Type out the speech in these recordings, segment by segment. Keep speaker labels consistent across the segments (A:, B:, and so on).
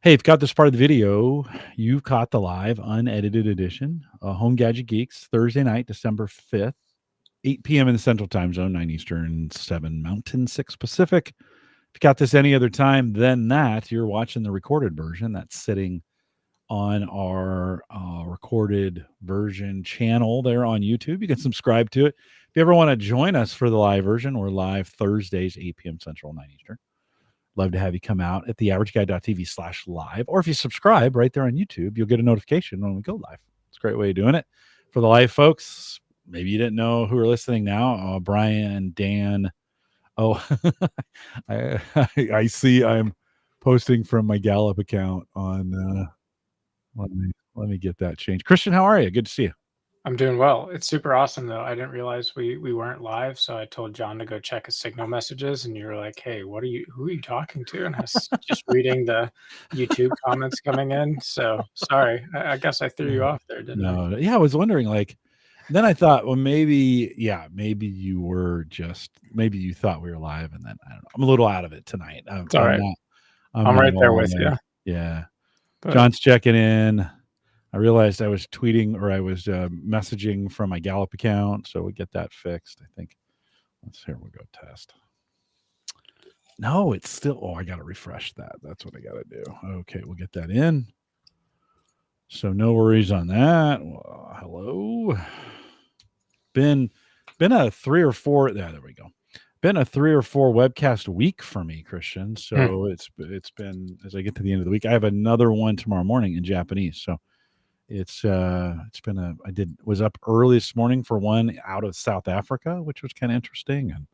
A: Hey, if you got this part of the video, you've caught the live unedited edition, Home Gadget Geeks, Thursday night, December 5th, 8 p.m. in the Central Time Zone, 9 Eastern, 7 Mountain, 6 Pacific. If you got this any other time than that, you're watching the recorded version that's sitting on our recorded version channel there on YouTube. You can subscribe to it. If you ever want to join us for the live version, we're live Thursdays, 8 p.m. Central, 9 Eastern. Love to have you come out at theaverageguy.tv/live. Or if you subscribe right there on YouTube, you'll get a notification when we go live. It's a great way of doing it. For the live folks, maybe you didn't know who are listening now. Brian, Dan. Oh, I see I'm posting from my Gallup account on let me get that changed. Christian, how are you? Good to see you.
B: I'm doing well. It's super awesome though. I didn't realize we weren't live, so I told John to go check his signal messages, and you were like, "Hey, who are you talking to?" And I was just reading the YouTube comments coming in. So sorry, I guess I threw you off there, didn't I?
A: No, yeah, I was wondering, then I thought, well, maybe maybe you thought we were live, and then I don't know. I'm a little out of it tonight.
B: It's all right.
A: I'm
B: I'm
A: not
B: right there
A: all
B: with you.
A: Yeah.
B: But
A: John's checking in. I realized I was tweeting or I was messaging from my Gallup account, so we get that fixed. I think. Here we go. Test. No, it's still. Oh, I got to refresh that. That's what I got to do. Okay, we'll get that in. So no worries on that. Well, hello. Been a 3 or 4. There we go. Been a 3 or 4 webcast week for me, Christian. So it's been, as I get to the end of the week, I have another one tomorrow morning in Japanese. So it's been was up early this morning for one out of South Africa, which was kind of interesting, and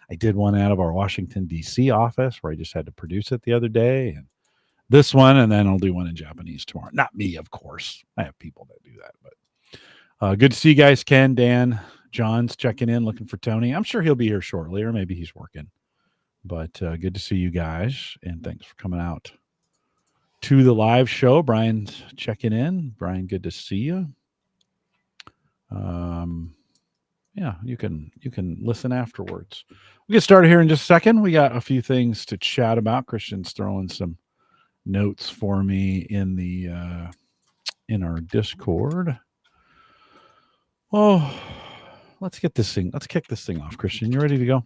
A: I did one out of our Washington D.C. office where I just had to produce it the other day, and this one, and then I'll do one in Japanese tomorrow. Not me, of course. I have people that do that, but good to see you guys. Ken, Dan, John's checking in, looking for Tony. I'm sure he'll be here shortly, or maybe he's working. But good to see you guys, and thanks for coming out to the live show. Brian's checking in. Brian, good to see you. Yeah, you can listen afterwards. We'll get started here in just a second. We got a few things to chat about. Christian's throwing some notes for me in the in our Discord. Oh, let's kick this thing off. Christian, you ready to go?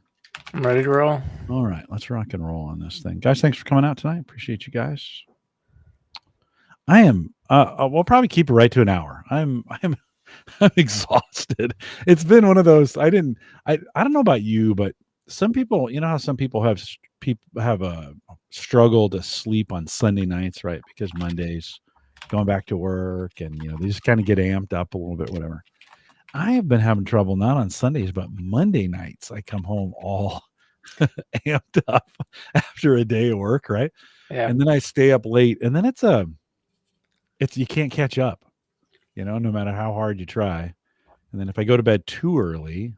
B: I'm ready to roll.
A: All right, let's rock and roll on this thing, guys. Thanks for coming out tonight. Appreciate you guys. I am. We'll probably keep it right to an hour. I'm exhausted. It's been one of those. I don't know about you, but some people, you know how some people have a struggle to sleep on Sunday nights, right? Because Mondays, going back to work, and they just kind of get amped up a little bit, whatever. I have been having trouble not on Sundays, but Monday nights. I come home all amped up after a day of work, right?
B: Yeah.
A: And then I stay up late, and then it's you can't catch up, no matter how hard you try. And then if I go to bed too early,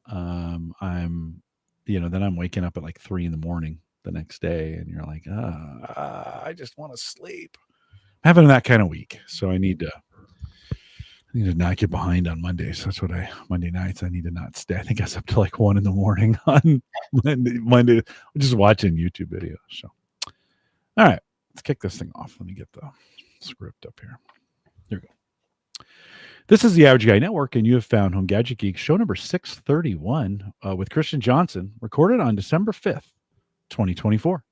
A: then I'm waking up at like 3 a.m. the next day, and you're like, I just want to sleep. I'm having that kind of week, so I need to not get behind on Mondays. That's what Monday nights, I need to not stay. I think I was up to like 1 a.m. on Monday, just watching YouTube videos. So, all right, let's kick this thing off. Let me get the script up here. There we go. This is the Average Guy Network, and you have found Home Gadget Geeks, show number 631 with Christian Johnson, recorded on December 5th, 2024.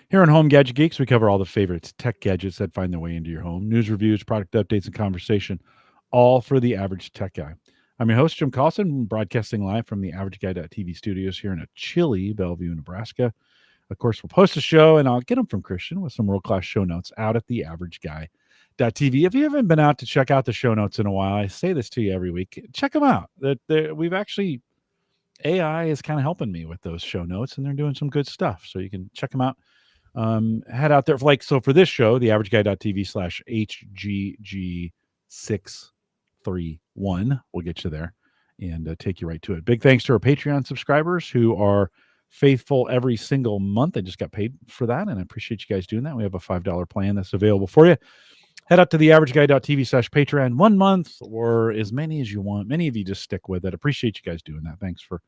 A: Here on Home Gadget Geeks, we cover all the favorite tech gadgets that find their way into your home, news, reviews, product updates, and conversation, all for the average tech guy. I'm your host, Jim Collison, broadcasting live from the AverageGuy.tv studios here in a chilly Bellevue, Nebraska. Of course, we'll post a show, and I'll get them from Christian with some world-class show notes out at theaverageguy.tv. If you haven't been out to check out the show notes in a while, I say this to you every week, check them out. We've actually, AI is kind of helping me with those show notes, and they're doing some good stuff, so you can check them out. Head out there for this show, theaverageguy.tv/HGG631 will get you there and take you right to it. Big thanks to our Patreon subscribers who are faithful every single month. I just got paid for that, and I appreciate you guys doing that. We have a $5 plan that's available for you. Head out to theaverageguy.tv/Patreon 1 month or as many as you want. Many of you just stick with it. Appreciate you guys doing that. Thanks for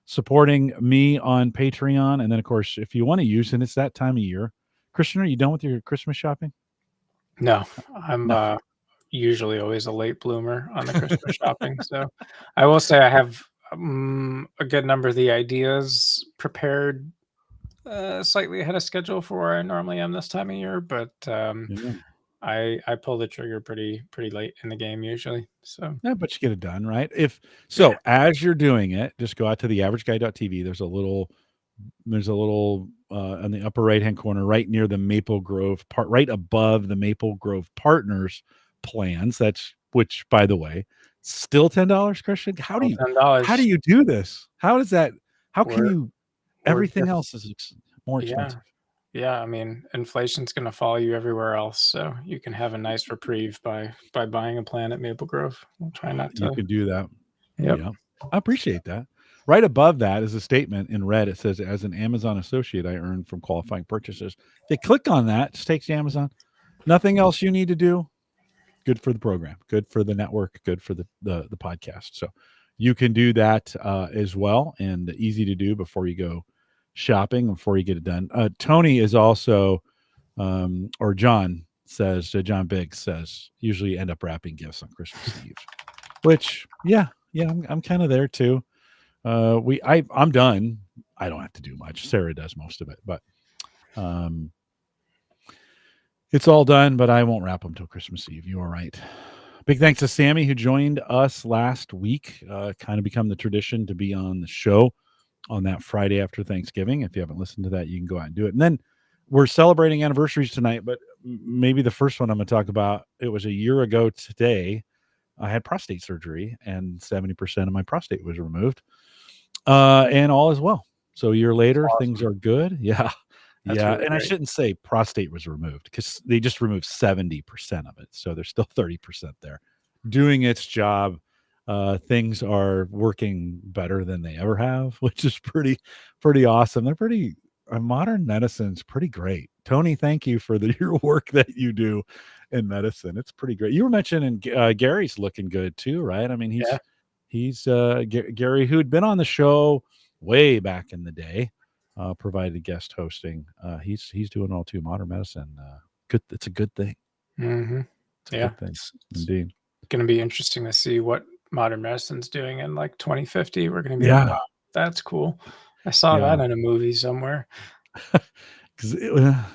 A: supporting me on Patreon. And then, of course, if you want to use, and it's that time of year, Christian, are you done with your Christmas shopping?
B: No, I'm
A: No.
B: usually always a late bloomer on the Christmas shopping. So I will say I have a good number of the ideas prepared slightly ahead of schedule for where I normally am this time of year, but
A: Yeah.
B: I pull the trigger pretty late in the game usually. So
A: Yeah, but you get it done, right?
B: yeah,
A: As you're doing it, just go out to the averageguy.tv. There's a little on the upper right hand corner, right near the Maple Grove part, right above the Maple Grove Partners plans. That's which, by the way, still $10, Christian.
B: still
A: How do
B: $10.
A: you do this? How does that? How can
B: We're
A: you?
B: we're
A: Everything
B: just
A: else is more
B: yeah.
A: expensive.
B: Yeah, I mean, inflation's gonna follow you everywhere else, so you can have a nice reprieve by buying a plan at Maple Grove. We'll try not
A: You
B: to.
A: can do that.
B: Yep.
A: Yeah, I appreciate that. Right above that is a statement in red. It says, "As an Amazon associate, I earn from qualifying purchases." If they click on that, just takes you to Amazon. Nothing else you need to do. Good for the program, good for the network, good for the podcast. So you can do that as well, and easy to do before you go shopping, before you get it done. Tony is also, or John says, John Biggs says, usually end up wrapping gifts on Christmas Eve. Which, yeah, I'm kind of there too. I'm done. I don't have to do much. Sarah does most of it, but um, it's all done. But I won't wrap them till Christmas Eve. You are right. Big thanks to Sammy who joined us last week. Kind of become the tradition to be on the show on that Friday after Thanksgiving. If you haven't listened to that, you can go out and do it. And then we're celebrating anniversaries tonight, but maybe the first one I'm going to talk about. It was a year ago today. I had prostate surgery, and 70% of my prostate was removed, and all is well. So a year
B: That's
A: later, things
B: awesome.
A: are good. Yeah,
B: That's
A: yeah.
B: really
A: And I
B: great.
A: shouldn't say prostate was removed because they just removed 70% of it, so there's still 30% there, doing its job. Things are working better than they ever have, which is pretty awesome. They're pretty. Modern medicine's pretty great. Tony, thank you for your work that you do in medicine. It's pretty great. You were mentioning Gary's looking good too, right? I mean,
B: Yeah.
A: he's Gary, who'd been on the show way back in the day, provided guest hosting. He's doing all too. Modern medicine, good. It's a good thing.
B: Hmm.
A: It's a
B: Yeah.
A: good thing,
B: It's
A: indeed.
B: gonna be interesting to see what modern medicine's doing in like 2050. We're gonna be like,
A: Yeah,
B: wow, that's cool. I saw
A: yeah.
B: that in a movie somewhere.
A: 'Cause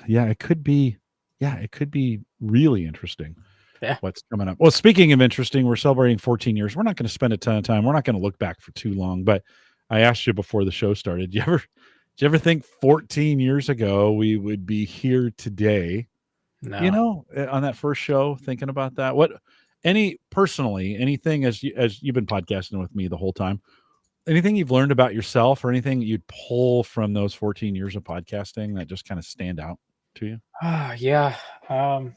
A: yeah, it could be. Yeah, it could be really interesting.
B: Yeah.
A: What's coming up? Well, speaking of interesting, we're celebrating 14 years. We're not going to spend a ton of time. We're not going to look back for too long. But I asked you before the show started. Did you ever think 14 years ago we would be here today?
B: No.
A: On that first show, thinking about that. Anything as you've been podcasting with me the whole time? Anything you've learned about yourself, or anything you'd pull from those 14 years of podcasting that just kind of stand out to you?
B: Yeah. Um,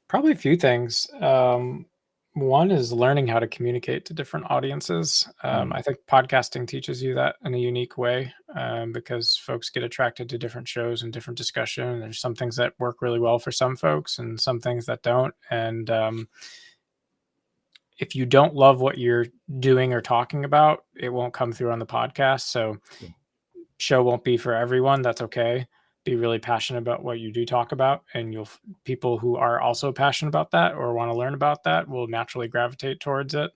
B: Probably a few things. One is learning how to communicate to different audiences.
A: Mm,
B: I think podcasting teaches you that in a unique way because folks get attracted to different shows and different discussion. There's some things that work really well for some folks and some things that don't. And if you don't love what you're doing or talking about, it won't come through on the podcast. So
A: yeah.
B: show won't be for everyone. That's okay. Be really passionate about what you do talk about, and people who are also passionate about that or want to learn about that will naturally gravitate towards it.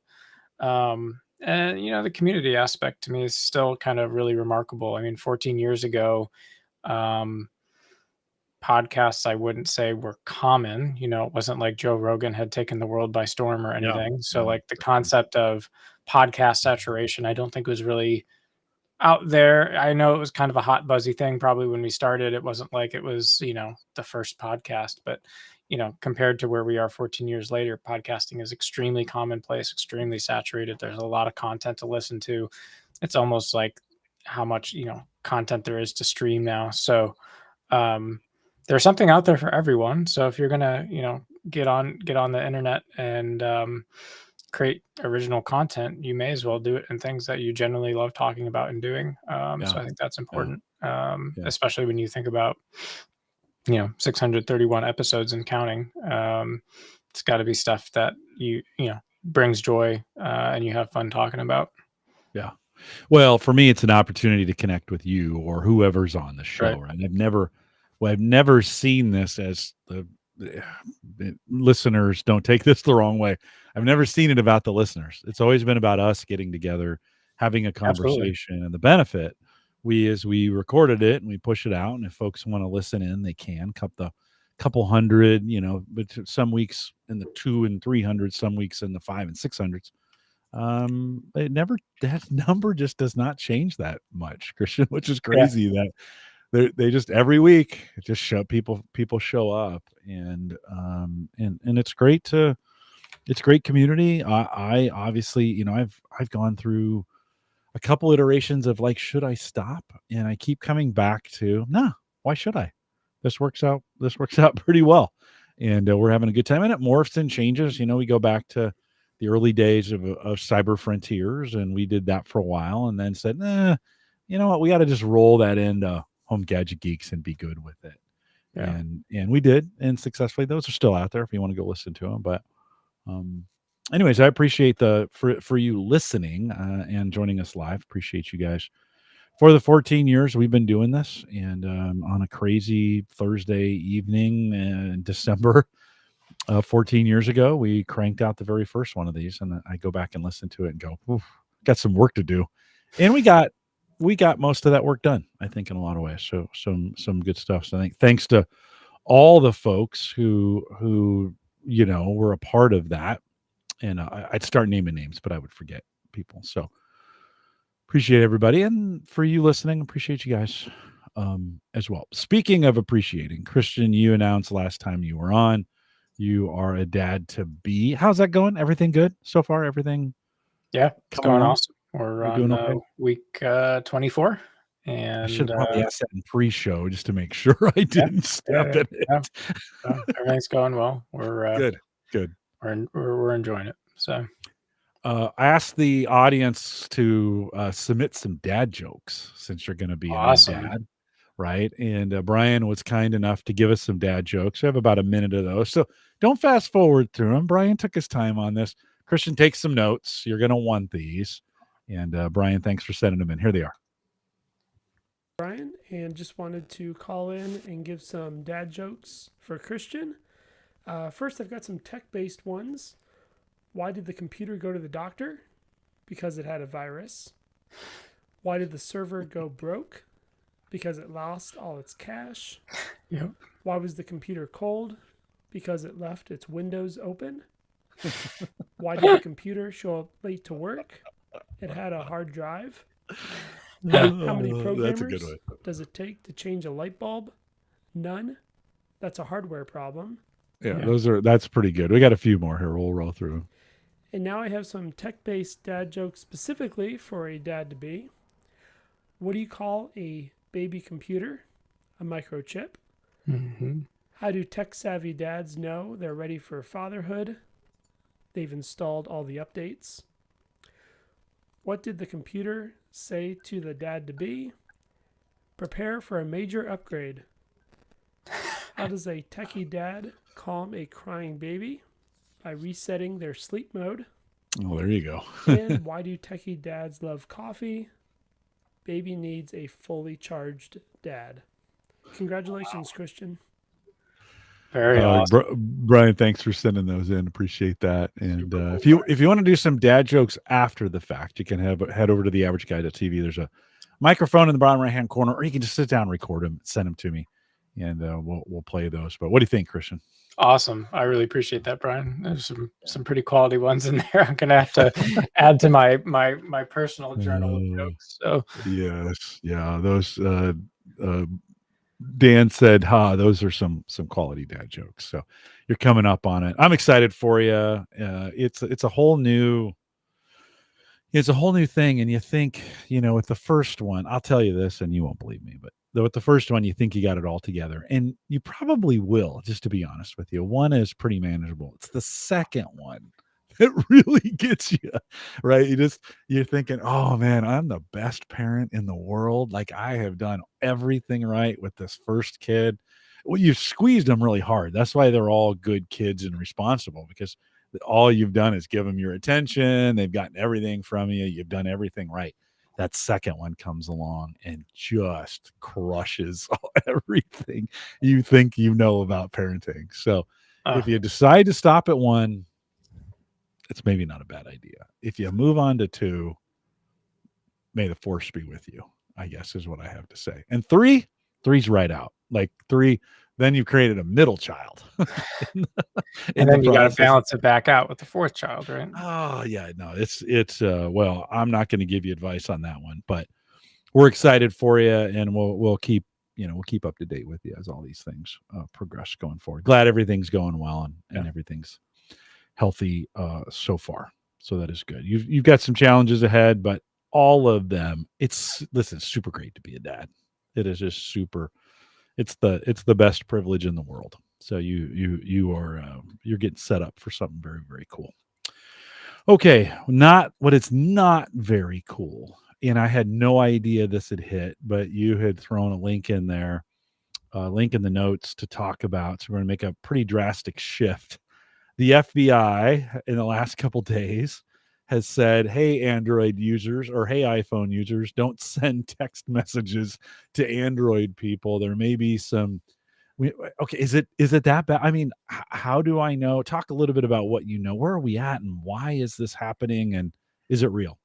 B: And the community aspect to me is still kind of really remarkable. I mean, 14 years ago, um, podcasts I wouldn't say were common. It wasn't like Joe Rogan had taken the world by storm or
A: Yeah.
B: anything. So,
A: Yeah.
B: like the concept of podcast saturation, I don't think was really out there. I know it was kind of a hot buzzy thing probably when we started. It wasn't like it was, the first podcast, but compared to where we are 14 years later, podcasting is extremely commonplace, extremely saturated. There's a lot of content to listen to. It's almost like how much, content there is to stream now. So, um there's something out there for everyone. So if you're going to, get on the internet and create original content, you may as well do it in things that you generally love talking about and doing. So
A: Yeah.
B: I think that's
A: Yeah.
B: important,
A: Yeah.
B: especially when you think about 631 episodes and counting. It's got to be stuff that brings joy and you have fun talking about.
A: Yeah. Well, for me, it's an opportunity to connect with you or whoever's on the show.
B: Right.
A: Right. I've never Well, I've never seen this as listeners, don't take this the wrong way. I've never seen it about the listeners. It's always been about us getting together, having a
B: Absolutely.
A: conversation, and the benefit. We recorded it and we push it out, and if folks want to listen in, they can. Couple hundred, but some weeks in the 200 and 300, some weeks in the 500 and 600s. It never that number just does not change that much, Christian, which is
B: Yeah.
A: crazy that they just every week just show people show up, and it's great community. I obviously, I've gone through a couple iterations of like, should I stop? And I keep coming back to, nah, why should I? This works out pretty well, and we're having a good time. And it morphs and changes. We go back to the early days of cyber frontiers, and we did that for a while, and then said, you know what, we got to just roll that into Home Gadget Geeks and be good with it.
B: Yeah.
A: And we did, and successfully. Those are still out there if you want to go listen to them. But anyways, I appreciate for you listening and joining us live. Appreciate you guys for the 14 years we've been doing this. And on a crazy Thursday evening in December, 14 years ago, we cranked out the very first one of these, and I go back and listen to it and go, oof, got some work to do. And we got most of that work done, I think, in a lot of ways. So some good stuff. So I think thanks to all the folks who were a part of that. And I'd start naming names, but I would forget people. So appreciate everybody. And for you listening, appreciate you guys as well. Speaking of appreciating, Christian, you announced last time you were on, you are a dad to be. How's that going? Everything good so far? Everything?
B: Yeah, it's going awesome. We're
A: doing
B: on
A: okay?
B: week 24.
A: I should
B: And
A: probably ask that in pre-show just to make sure I didn't step in it.
B: Everything's going well. We're
A: good.
B: We're enjoying it. So
A: I asked the audience to submit some dad jokes since you're going to be
B: awesome.
A: a new dad, right? And Brian was kind enough to give us some dad jokes. We have about a minute of those, so don't fast forward through them. Brian took his time on this. Christian, take some notes. You're going to want these. And Brian, thanks for sending them in. Here they are.
C: Brian, and just wanted to call in and give some dad jokes for Christian. First, I've got some tech-based ones. Why did the computer go to the doctor? Because it had a virus. Why did the server go broke? Because it lost all its cache.
B: Yep.
C: Why was the computer cold? Because it left its windows open. Why did the computer show up late to work? It had a hard drive. How many programmers does it take to change a light bulb? None. That's a hardware problem.
A: Yeah, that's pretty good. We got a few more here. We'll roll through.
C: And now I have some tech-based dad jokes specifically for a dad-to-be. What do you call a baby computer? A microchip.
B: Mm-hmm.
C: How do tech-savvy dads know they're ready for fatherhood? They've installed all the updates. What did the computer say to the dad-to-be? Prepare for a major upgrade. How does a techie dad calm a crying baby? By resetting their sleep mode.
A: Oh, there you go.
C: And why do techie dads love coffee? Baby needs a fully charged dad. Congratulations, Christian.
B: Very awesome.
A: Brian, thanks for sending those in. Appreciate that. And if you want to do some dad jokes after the fact, you can head over to the averageguy.tv. There's a microphone in the bottom right hand corner, or you can just sit down and record them, send them to me, and we'll play those. But what do you think, Christian?
B: Awesome. I really appreciate that, Brian. There's some pretty quality ones in there. I'm gonna have to add to my personal journal of jokes. So
A: yes, yeah, those Dan said, those are some quality dad jokes. So you're coming up on it. I'm excited for you. It's a whole new thing. And you think, with the first one, I'll tell you this, and you won't believe me, but with the first one, you think you got it all together, and you probably will, just to be honest with you. One is pretty manageable. It's the second one that really gets you, right? You're thinking, oh man, I'm the best parent in the world. Like, I have done everything right with this first kid. Well, you've squeezed them really hard. That's why they're all good kids and responsible, because all you've done is give them your attention. They've gotten everything from you. You've done everything right. That second one comes along and just crushes everything you think you know about parenting. So if you decide to stop at 1, it's maybe not a bad idea. If you move on to 2, may the force be with you, I guess is what I have to say. And 3's right out. Like 3, then you've created a middle child.
B: And then you got to balance it back out with the 4th child, right?
A: Oh yeah, no, it's well, I'm not going to give you advice on that one, but we're excited for you, and we'll keep we'll keep up to date with you as all these things progress going forward. Glad everything's going well and everything's healthy so far. So that is good. You've got some challenges ahead, but all of them, it's super great to be a dad. It is just super. It's the best privilege in the world. So you are you're getting set up for something very, very cool. Okay, it's not very cool. And I had no idea this had hit, but you had thrown a link in there, a link in the notes to talk about. So we're going to make a pretty drastic shift. The FBI in the last couple days has said, hey, Android users or hey, iPhone users, don't send text messages to Android people. There may be some. Okay, is it that bad? I mean, how do I know? Talk a little bit about what you know. Where are we at, and why is this happening? And is it real?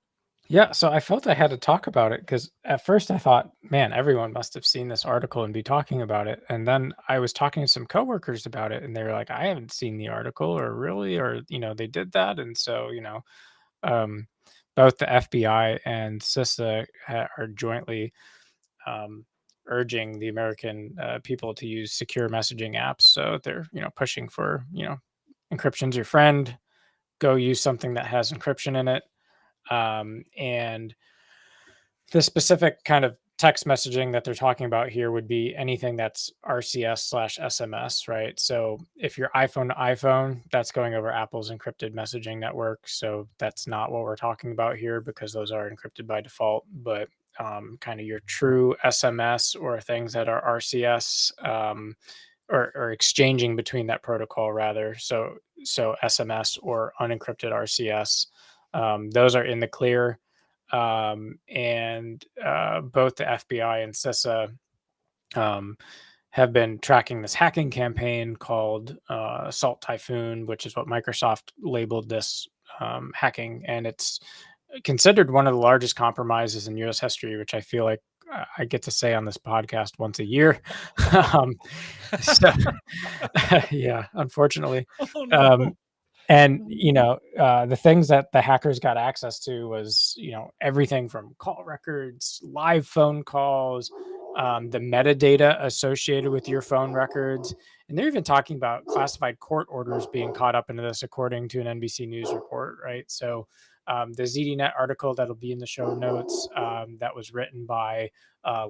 B: Yeah, so I felt I had to talk about it because at first I thought, man, everyone must have seen this article and be talking about it. And then I was talking to some coworkers about it, and they were like, I haven't seen the article, or really, or they did that. And so, um, both the FBI and CISA are jointly urging the American people to use secure messaging apps. So they're pushing for encryption's your friend. Go use something that has encryption in it. And the specific kind of text messaging that they're talking about here would be anything that's RCS/SMS, right? So if you're iPhone to iPhone, that's going over Apple's encrypted messaging network. So that's not what we're talking about here because those are encrypted by default. But kind of your true SMS or things that are RCS or exchanging between that protocol rather. So SMS or unencrypted RCS, those are in the clear. And both the FBI and CISA have been tracking this hacking campaign called Assault Typhoon, which is what Microsoft labeled this hacking. And it's considered one of the largest compromises in U.S. history, which I feel like I get to say on this podcast once a year. So, yeah, unfortunately.
A: Oh, no.
B: And the things that the hackers got access to was everything from call records, live phone calls, the metadata associated with your phone records, and they're even talking about classified court orders being caught up into this, according to an NBC News report. Right, so the ZDNet article that'll be in the show notes that was written by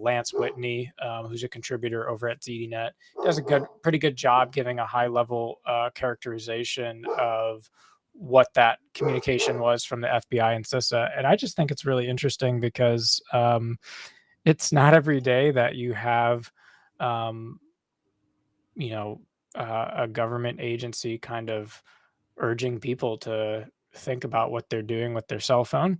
B: Lance Whitney, who's a contributor over at ZDNet, does a pretty good job giving a high level characterization of what that communication was from the FBI and CISA. And I just think it's really interesting because it's not every day that you have, a government agency kind of urging people to think about what they're doing with their cell phone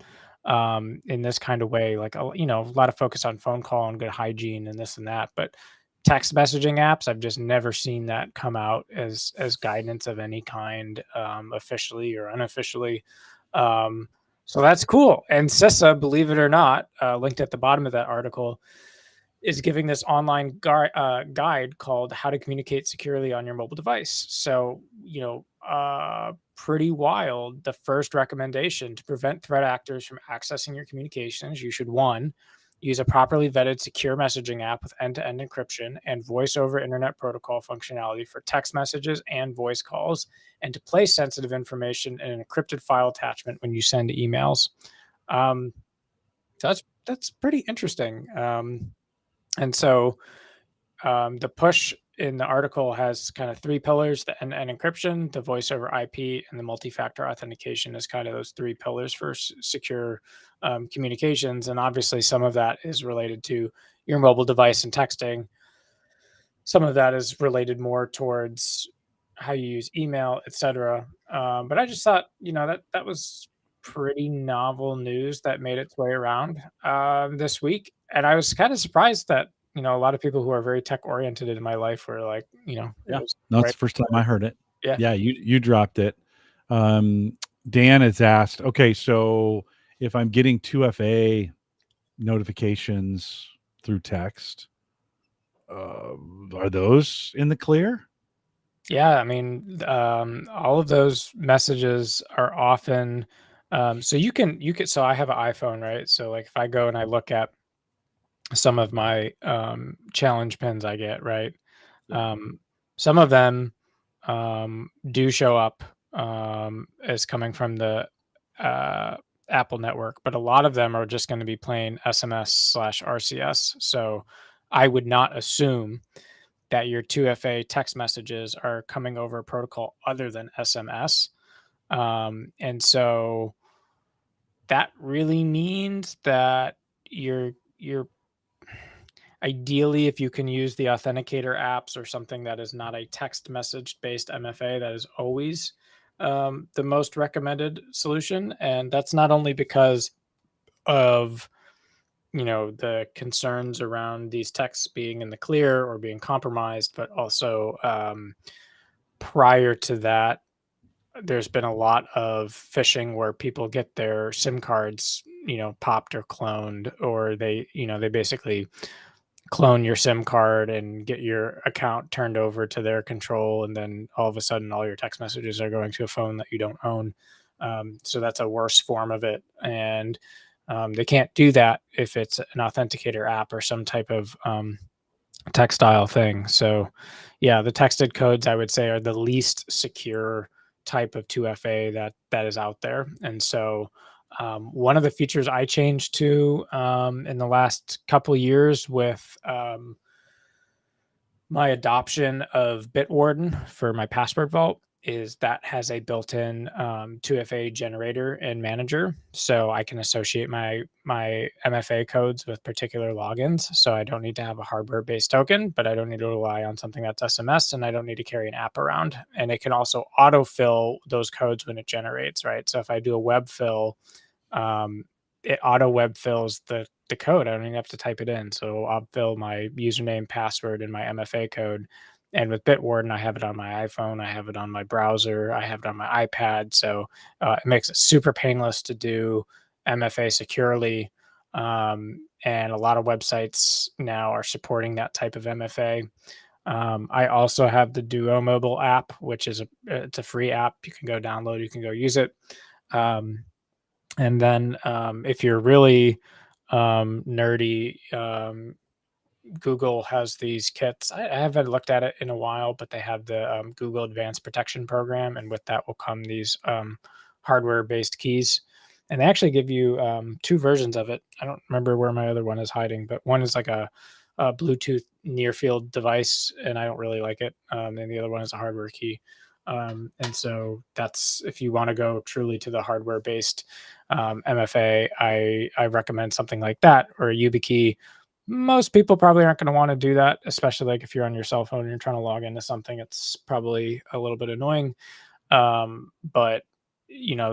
B: in this kind of way. Like, a lot of focus on phone call and good hygiene and this and that, but text messaging apps, I've just never seen that come out as guidance of any kind, officially or unofficially. So that's cool. And CISA, believe it or not, linked at the bottom of that article, is giving this online guide called How to Communicate Securely on Your Mobile Device. So, pretty wild. The first recommendation: to prevent threat actors from accessing your communications, you should, 1, use a properly vetted secure messaging app with end-to-end encryption and voice over internet protocol functionality for text messages and voice calls, and to place sensitive information in an encrypted file attachment when you send emails. So that's pretty interesting. And so the push in the article has kind of 3 pillars: the end-to-end encryption, the voice over IP, and the multi-factor authentication is kind of those 3 pillars for secure communications. And obviously some of that is related to your mobile device and texting. Some of that is related more towards how you use email, etc. But I just thought, that was pretty novel news that made its way around this week, and I was kind of surprised that a lot of people who are very tech oriented in my life were like, it
A: Yeah.
B: was
A: No, it's
B: right.
A: the first time I heard it.
B: Yeah.
A: Yeah, you dropped it. Dan has asked, okay, so if I'm getting 2FA notifications through text, are those in the clear?
B: Yeah, I mean, all of those messages are often so you can so I have an iPhone, right? So like if I go and I look at some of my challenge pins I get, right?
A: Yeah.
B: Um, some of them do show up as coming from the uh, Apple network, but a lot of them are just going to be plain SMS/RCS. So I would not assume that your 2FA text messages are coming over a protocol other than SMS. And so that really means that you're ideally, if you can use the authenticator apps or something that is not a text message based MFA, that is always the most recommended solution. And that's not only because of the concerns around these texts being in the clear or being compromised, but also prior to that, there's been a lot of phishing where people get their SIM cards, popped or cloned, or they basically clone your SIM card and get your account turned over to their control, and then all of a sudden, all your text messages are going to a phone that you don't own. So that's a worse form of it, and they can't do that if it's an authenticator app or some type of textile thing. So, yeah, the texted codes I would say are the least secure type of 2FA that is out there. And so, one of the features I changed to in the last couple of years with my adoption of Bitwarden for my password vault is that has a built-in 2FA generator and manager, so I can associate my MFA codes with particular logins. So I don't need to have a hardware-based token, but I don't need to rely on something that's SMS, and I don't need to carry an app around. And it can also autofill those codes when it generates, right? So if I do a web fill, um, it auto web fills the code. I don't even have to type it in. So I'll fill my username, password, and my MFA code. And with Bitwarden, I have it on my iPhone, I have it on my browser, I have it on my iPad. So it makes it super painless to do MFA securely. And a lot of websites now are supporting that type of MFA. I also have the Duo mobile app, which is it's a free app. You can go download, you can go use it. And then if you're really nerdy, Google has these kits. I haven't looked at it in a while, but they have the Google Advanced Protection Program, and with that will come these hardware-based keys. And they actually give you two versions of it. I don't remember where my other one is hiding, but one is like a Bluetooth near-field device, and I don't really like it. And the other one is a hardware key. And so that's if you want to go truly to the hardware-based MFA, I recommend something like that or a YubiKey. Most people probably aren't going to want to do that, especially like if you're on your cell phone and you're trying to log into something. It's probably a little bit annoying, but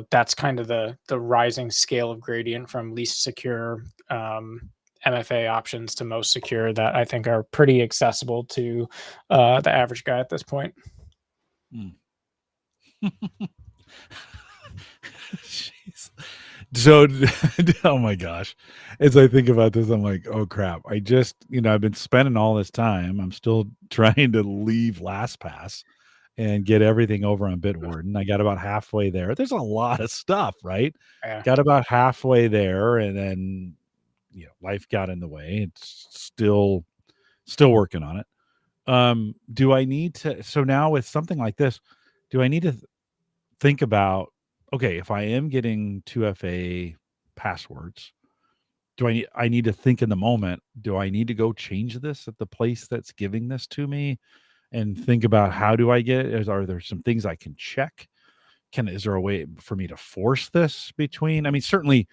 B: that's kind of the rising scale of gradient from least secure MFA options to most secure that I think are pretty accessible to the average guy at this point.
A: Hmm. Jeez. So, oh my gosh. As I think about this, I'm like, oh crap. I just, I've been spending all this time. I'm still trying to leave LastPass and get everything over on Bitwarden. I got about halfway there. There's a lot of stuff, right?
B: Yeah.
A: Got about halfway there, and then life got in the way. It's still working on it. Do I need to, so now with something like this, do I need to think about, okay, if I am getting 2FA passwords, I need to think in the moment, do I need to go change this at the place that's giving this to me and think about how do I get it? Are there some things I can check? Is there a way for me to force this between? I mean, certainly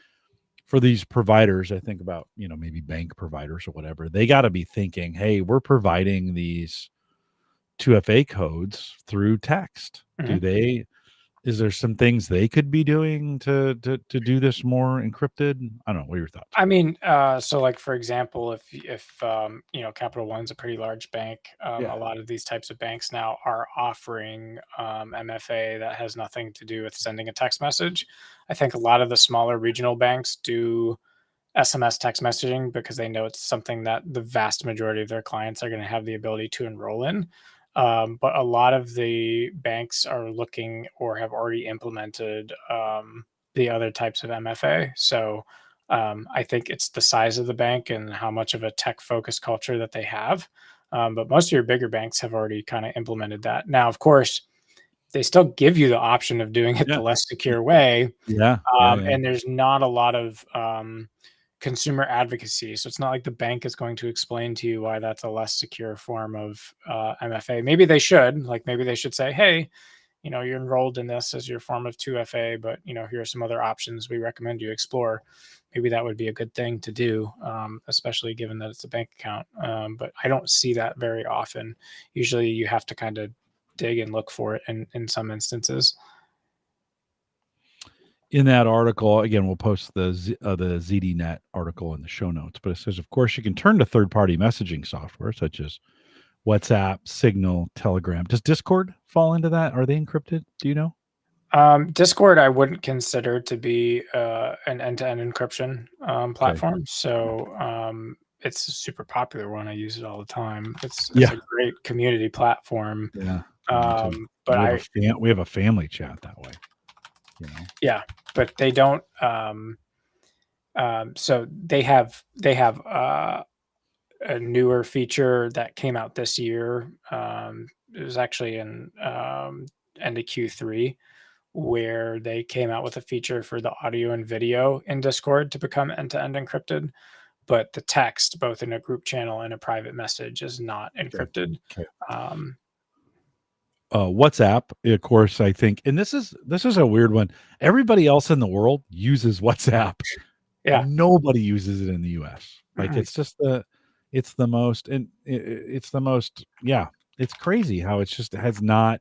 A: for these providers, I think about, maybe bank providers or whatever, they got to be thinking, hey, we're providing these 2FA codes through text.
B: Mhm.
A: is there some things they could be doing to do this more encrypted? I don't know. What are your thoughts?
B: I mean, so like for example, if Capital One's a pretty large bank,
A: Yeah.
B: a lot of these types of banks now are offering MFA that has nothing to do with sending a text message. I think a lot of the smaller regional banks do SMS text messaging because they know it's something that the vast majority of their clients are going to have the ability to enroll in. But a lot of the banks are looking or have already implemented the other types of MFA. So I think it's the size of the bank and how much of a tech focused culture that they have. But most of your bigger banks have already kind of implemented that. Now, of course, they still give you the option of doing it
A: Yeah.
B: the less secure way.
A: Yeah.
B: And there's not a lot of consumer advocacy. So it's not like the bank is going to explain to you why that's a less secure form of MFA. Maybe they should. Like maybe they should say, hey, you're enrolled in this as your form of 2FA, but here are some other options we recommend you explore. Maybe that would be a good thing to do, especially given that it's a bank account. But I don't see that very often. Usually you have to kind of dig and look for it in some instances.
A: In that article, again, we'll post the ZDNet article in the show notes, but it says, of course, you can turn to third-party messaging software such as WhatsApp, Signal, Telegram. Does Discord fall into that? Are they encrypted? Do you know?
B: Discord, I wouldn't consider to be an end-to-end encryption platform. So it's a super popular one. I use it all the time. It's a great community platform.
A: Yeah.
B: But
A: we have a family chat that way.
B: Yeah, but they don't. So they have a newer feature that came out this year. It was actually in end of Q3, where they came out with a feature for the audio and video in Discord to become end-to-end encrypted, but the text, both in a group channel and a private message, is not encrypted.
A: Okay. WhatsApp, of course, I think, and this is a weird one. Everybody else in the world uses WhatsApp.
B: Yeah.
A: Nobody uses it in the US. Like
B: Mhm.
A: it's the most, yeah, it's crazy how it's just, it has not,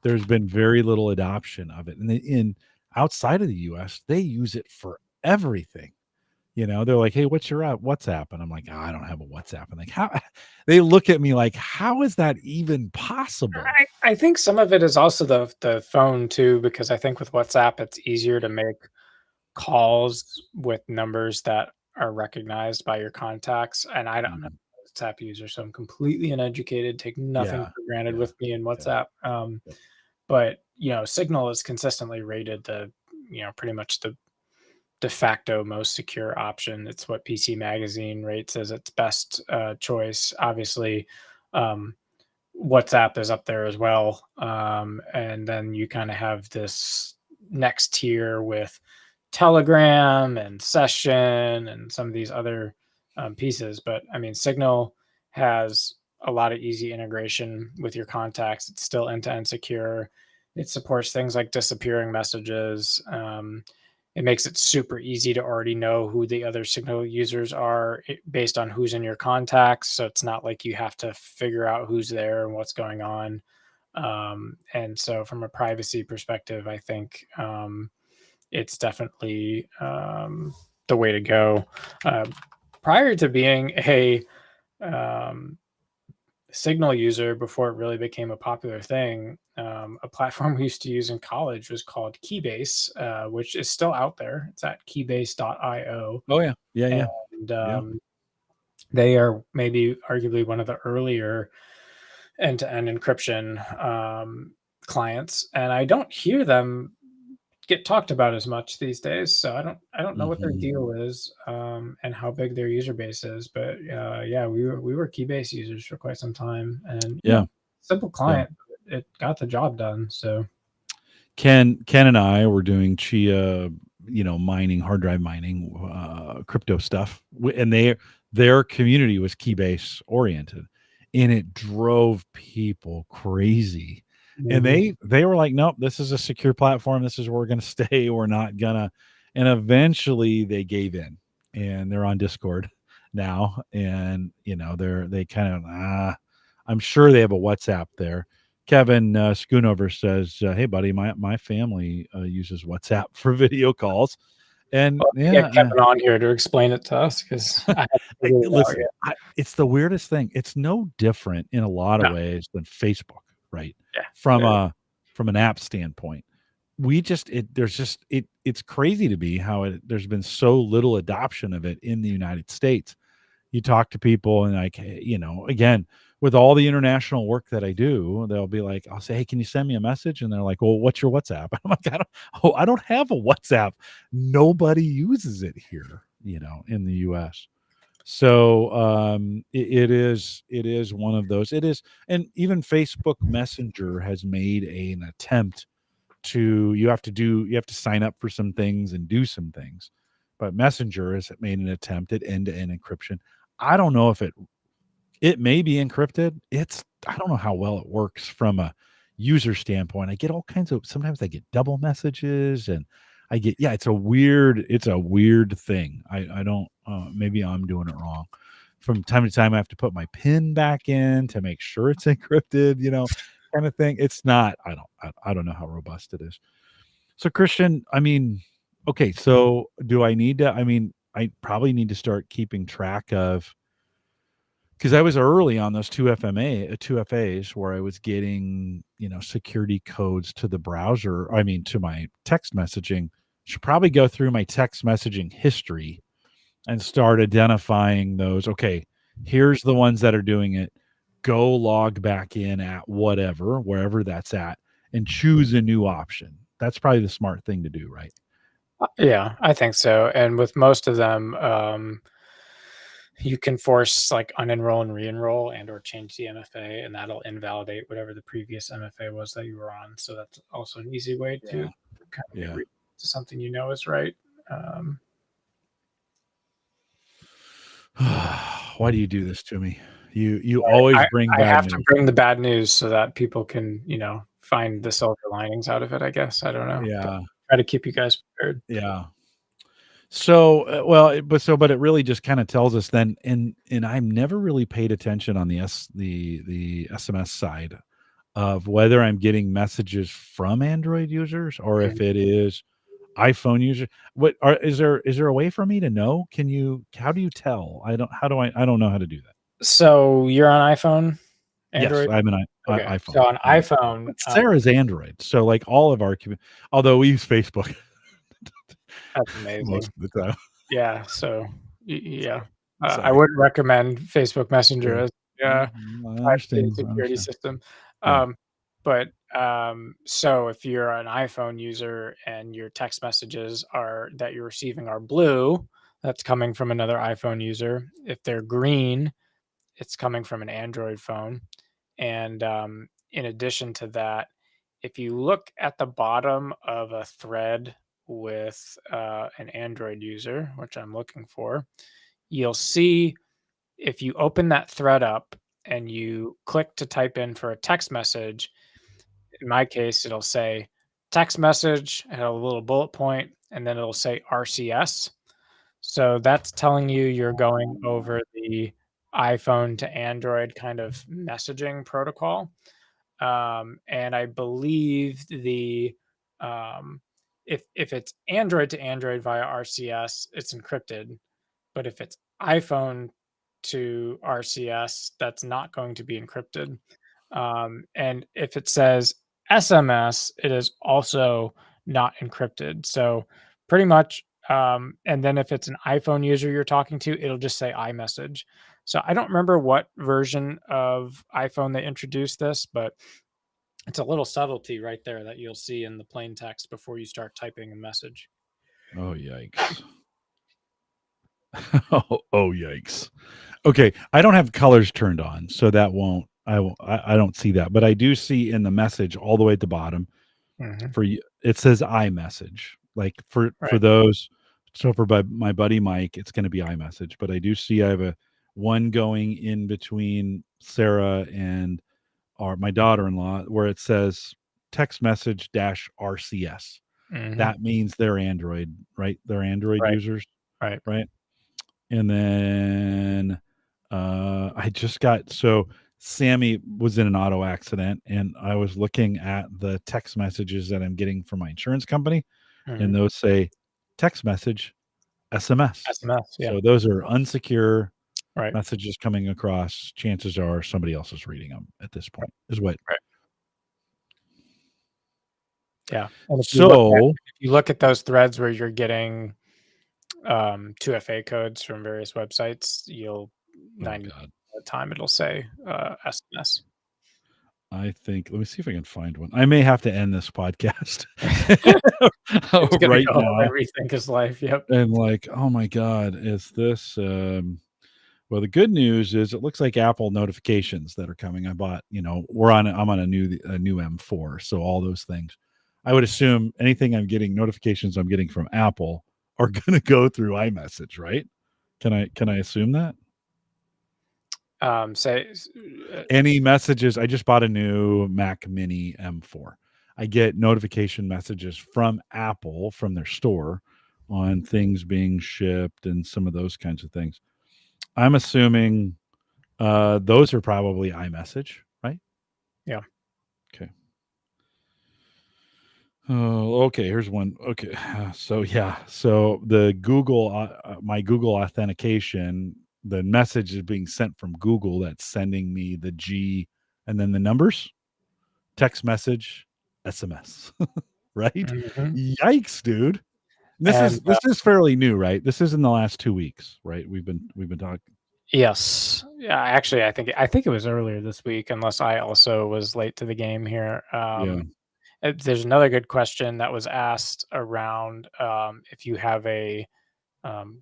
A: there's been very little adoption of it. And in outside of the US, they use it for everything. They're like, hey, what's your WhatsApp? And I'm like, oh, I don't have a WhatsApp. And like, how they look at me like, how is that even possible?
B: I think some of it is also the phone too, because I think with WhatsApp, it's easier to make calls with numbers that are recognized by your contacts. And I don't know WhatsApp user, so I'm completely uneducated, take nothing for granted with me in WhatsApp. But Signal is consistently rated pretty much the de facto most secure option. It's what PC Magazine rates as its best choice. Obviously, WhatsApp is up there as well. And then you kind of have this next tier with Telegram and Session and some of these other pieces. But I mean, Signal has a lot of easy integration with your contacts. It's still end-to-end secure. It supports things like disappearing messages. It makes it super easy to already know who the other Signal users are based on who's in your contacts. So it's not like you have to figure out who's there and what's going on. And so from a privacy perspective, I think it's definitely the way to go. Prior to being a Signal user, before it really became a popular thing, a platform we used to use in college was called Keybase, which is still out there. It's at keybase.io.
A: Oh yeah. Yeah.
B: And they are maybe arguably one of the earlier end-to-end encryption clients. And I don't hear them get talked about as much these days. So I don't know what their deal is and how big their user base is. But yeah, we were Keybase users for quite some time, and simple client, but it got the job done. So
A: Ken and I were doing Chia, mining, hard drive mining, crypto stuff, and their community was Keybase oriented, and it drove people crazy. And they were like, nope, this is a secure platform. This is where we're going to stay. We're not gonna. And eventually they gave in, and they're on Discord now. And they kind of, I'm sure they have a WhatsApp there. Kevin Schoonover says, "Hey, buddy, my family uses WhatsApp for video calls." And
B: Well,
A: yeah,
B: get Kevin on here to explain it to us because I haven't figured it out
A: listen,
B: yet.
A: it's the weirdest thing. It's no different in a lot of
B: No,
A: ways than Facebook, right?
B: yeah,
A: From
B: very-
A: from an app standpoint, it's crazy to me how there's been so little adoption of it in the United States. You talk to people and like, again, with all the international work that I do, they'll be like, I'll say, "Hey, can you send me a message?" And they're like, "Well, what's your WhatsApp?" I'm like, I don't have a WhatsApp. Nobody uses it here, in the US. So it is one of those. It is, and even Facebook Messenger has made an attempt to you have to sign up for some things and do some things. But Messenger has made an attempt at end-to-end encryption. I don't know if it may be encrypted. I don't know how well it works from a user standpoint. I get all kinds of sometimes I get double messages and I get it's a weird thing. I don't maybe I'm doing it wrong. From time to time I have to put my pin back in to make sure it's encrypted, kind of thing. It's not I don't know how robust it is. So Christian, I mean, okay, so do I need to I probably need to start keeping track of because I was early on those two FAs where I was getting, security codes to the browser. I mean, to my text messaging. Should probably go through my text messaging history and start identifying those. Okay, here's the ones that are doing it. Go log back in at wherever that's at, and choose a new option. That's probably the smart thing to do, right?
B: yeah, I think so. And with most of them, you can force like unenroll and re-enroll and or change the MFA, and that'll invalidate whatever the previous MFA was that you were on. So that's also an easy way to
A: Yeah.
B: kind of get
A: Yeah.
B: to something is right.
A: Why do you do this to me? You always
B: I,
A: bring
B: I
A: bad
B: have to
A: news.
B: bring the bad news so that people can, find the silver linings out of it, I guess. I don't know. But
A: Yeah.
B: try to keep you guys prepared.
A: Yeah. So, but it really just kind of tells us then, and I'm never really paid attention on the SMS side of whether I'm getting messages from Android users or if
B: Mhm.
A: it is iPhone users. Is there a way for me to know? How do you tell? I don't know how to do that.
B: So you're on iPhone,
A: Yes,
B: Android?
A: I'm an
B: Okay.
A: iPhone.
B: So on
A: Yeah.
B: iPhone,
A: But Sarah's Android. So like all of our although we use Facebook
B: that's
A: most
B: amazing.
A: of the time.
B: Yeah. So yeah, I
A: Sorry.
B: wouldn't recommend Facebook Messenger
A: Yeah.
B: as
A: I
B: privacy and
A: understand. I
B: security
A: understand.
B: system.
A: Yeah.
B: But so if you're an iPhone user and your text messages are that you're receiving are blue, that's coming from another iPhone user. If they're green, it's coming from an Android phone. And in addition to that, if you look at the bottom of a thread with an Android user, which I'm looking for, you'll see if you open that thread up and you click to type in for a text message, in my case, it'll say text message and a little bullet point, and then it'll say RCS. So that's telling you you're going over the iPhone to Android kind of messaging protocol. And I believe um, if it's Android to Android via RCS, it's encrypted. But if it's iPhone to RCS, that's not going to be encrypted. And if it says SMS, it is also not encrypted. So pretty much, and then if it's an iPhone user you're talking to, it'll just say iMessage. So I don't remember what version of iPhone they introduced this, but it's a little subtlety right there that you'll see in the plain text before you start typing a message.
A: Oh yikes. Oh yikes. Okay, I don't have colors turned on, so that won't. I don't see that, but I do see in the message all the way at the bottom
B: Mhm.
A: for you. It says iMessage. Like for
B: Right.
A: those. So for my buddy Mike, it's going to be iMessage. But I do see I have a one going in between Sarah and my daughter-in-law where it says text message dash RCS.
B: Mhm.
A: That means they're Android, right? They're Android
B: Right.
A: users,
B: Right.
A: right? And then I just got so Sammy was in an auto accident, and I was looking at the text messages that I'm getting from my insurance company, and those say text message SMS.
B: SMS, yeah.
A: So those are unsecure
B: Right.
A: messages coming across. Chances are somebody else is reading them at this point, is what.
B: Right. Yeah. And if you look at those threads where you're getting 2FA codes from various websites, you'll 90% of the time it'll say SMS.
A: I think, let me see if I can find one. I may have to end this podcast
B: right
A: now
B: and rethink his life. Yep.
A: and like, oh my God, is this well, the good news is it looks like Apple notifications that are coming. I bought, I'm on a new M4, so all those things. I would assume anything I'm getting, notifications I'm getting from Apple are going to go through iMessage, right? Can I assume that? Any messages? I just bought a new Mac Mini M4. I get notification messages from Apple from their store on things being shipped and some of those kinds of things. I'm assuming those are probably iMessage, right?
B: Yeah.
A: Okay. Oh, okay. Here's one. Okay. So yeah. So the Google, my Google authentication, the message is being sent from Google that's sending me the G and then the numbers, text message, SMS. Right? Yikes, dude. This is fairly new, right? This is in the last 2 weeks, right? We've been talking.
B: Yes. Yeah. Actually, I think it was earlier this week, unless I also was late to the game here. There's another good question that was asked around if you have a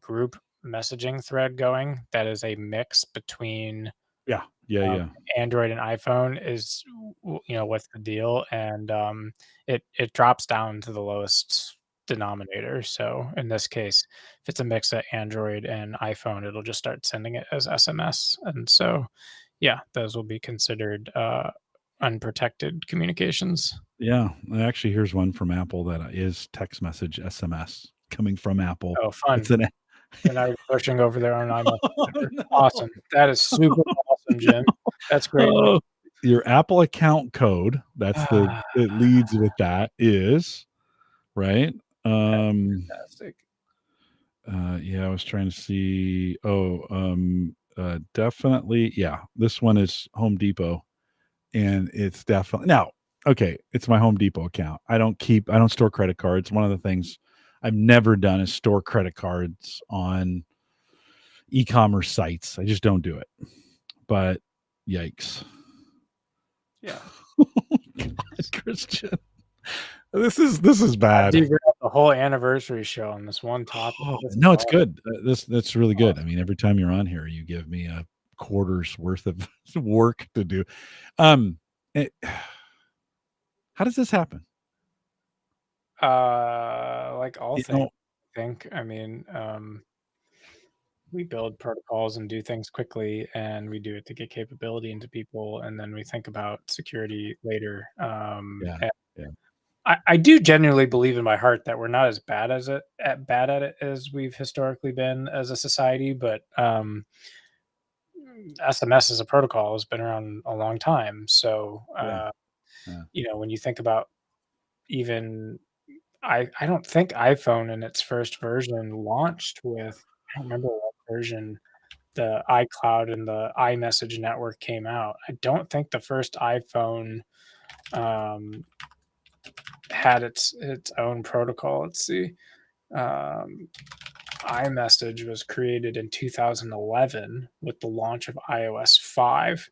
B: group messaging thread going that is a mix between Android and iPhone, is what's the deal? And it drops down to the lowest denominator. So in this case, if it's a mix of Android and iPhone, it'll just start sending it as SMS. And so yeah, those will be considered unprotected communications.
A: Yeah, actually, here's one from Apple that is text message SMS coming from Apple.
B: Oh, fun.
A: It's an
B: They're not even pushing over their own iMessage. No. Awesome. That is super awesome, Jim. That's great.
A: Your Apple account code, that's it leads with that is, right?
B: Fantastic.
A: Yeah, I was trying to see. Definitely. Yeah, this one is Home Depot, and it's definitely now. Okay, it's my Home Depot account. I don't store credit cards. One of the things I've never done is store credit cards on e-commerce sites. I just don't do it. But yikes.
B: Yeah.
A: God, Christian. This is bad.
B: Dude, we're at the whole anniversary show on this one topic.
A: No, it's good. That's really good. I mean, every time you're on here, you give me a quarter's worth of work to do. How does this happen?
B: Like all things, I think. I mean, we build protocols and do things quickly, and we do it to get capability into people, and then we think about security later. I do genuinely believe in my heart that we're not as bad at it as we've historically been as a society, but SMS as a protocol has been around a long time. So when you think about even I don't think iPhone in its first version launched with, I don't remember what version the iCloud and the iMessage network came out. I don't think the first iPhone had its own protocol. Let's see. iMessage was created in 2011 with the launch of iOS 5.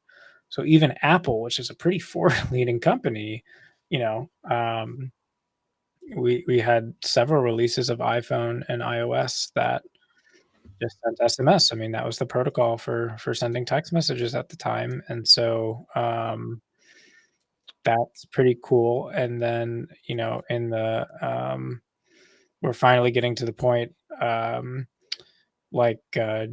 B: So even Apple, which is a pretty forward-leading company, we had several releases of iPhone and iOS that just sent SMS. I mean, that was the protocol for sending text messages at the time, and so that's pretty cool. And then in the we're finally getting to the point, like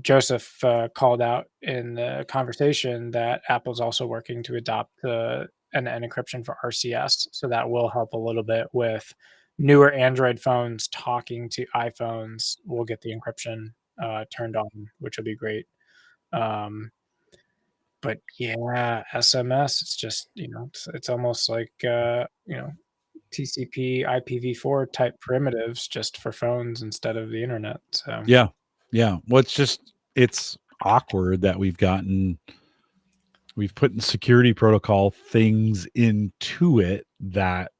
B: Joseph called out in the conversation, that Apple's also working to adopt the end-to-end encryption for RCS, so that will help a little bit with newer Android phones talking to iPhones. We'll get the encryption turned on, which will be great. But yeah, SMS, it's just, it's almost like, TCP, IPv4 type primitives just for phones instead of the internet. So
A: Yeah. Yeah. Well, it's awkward that we've put in security protocol things into it that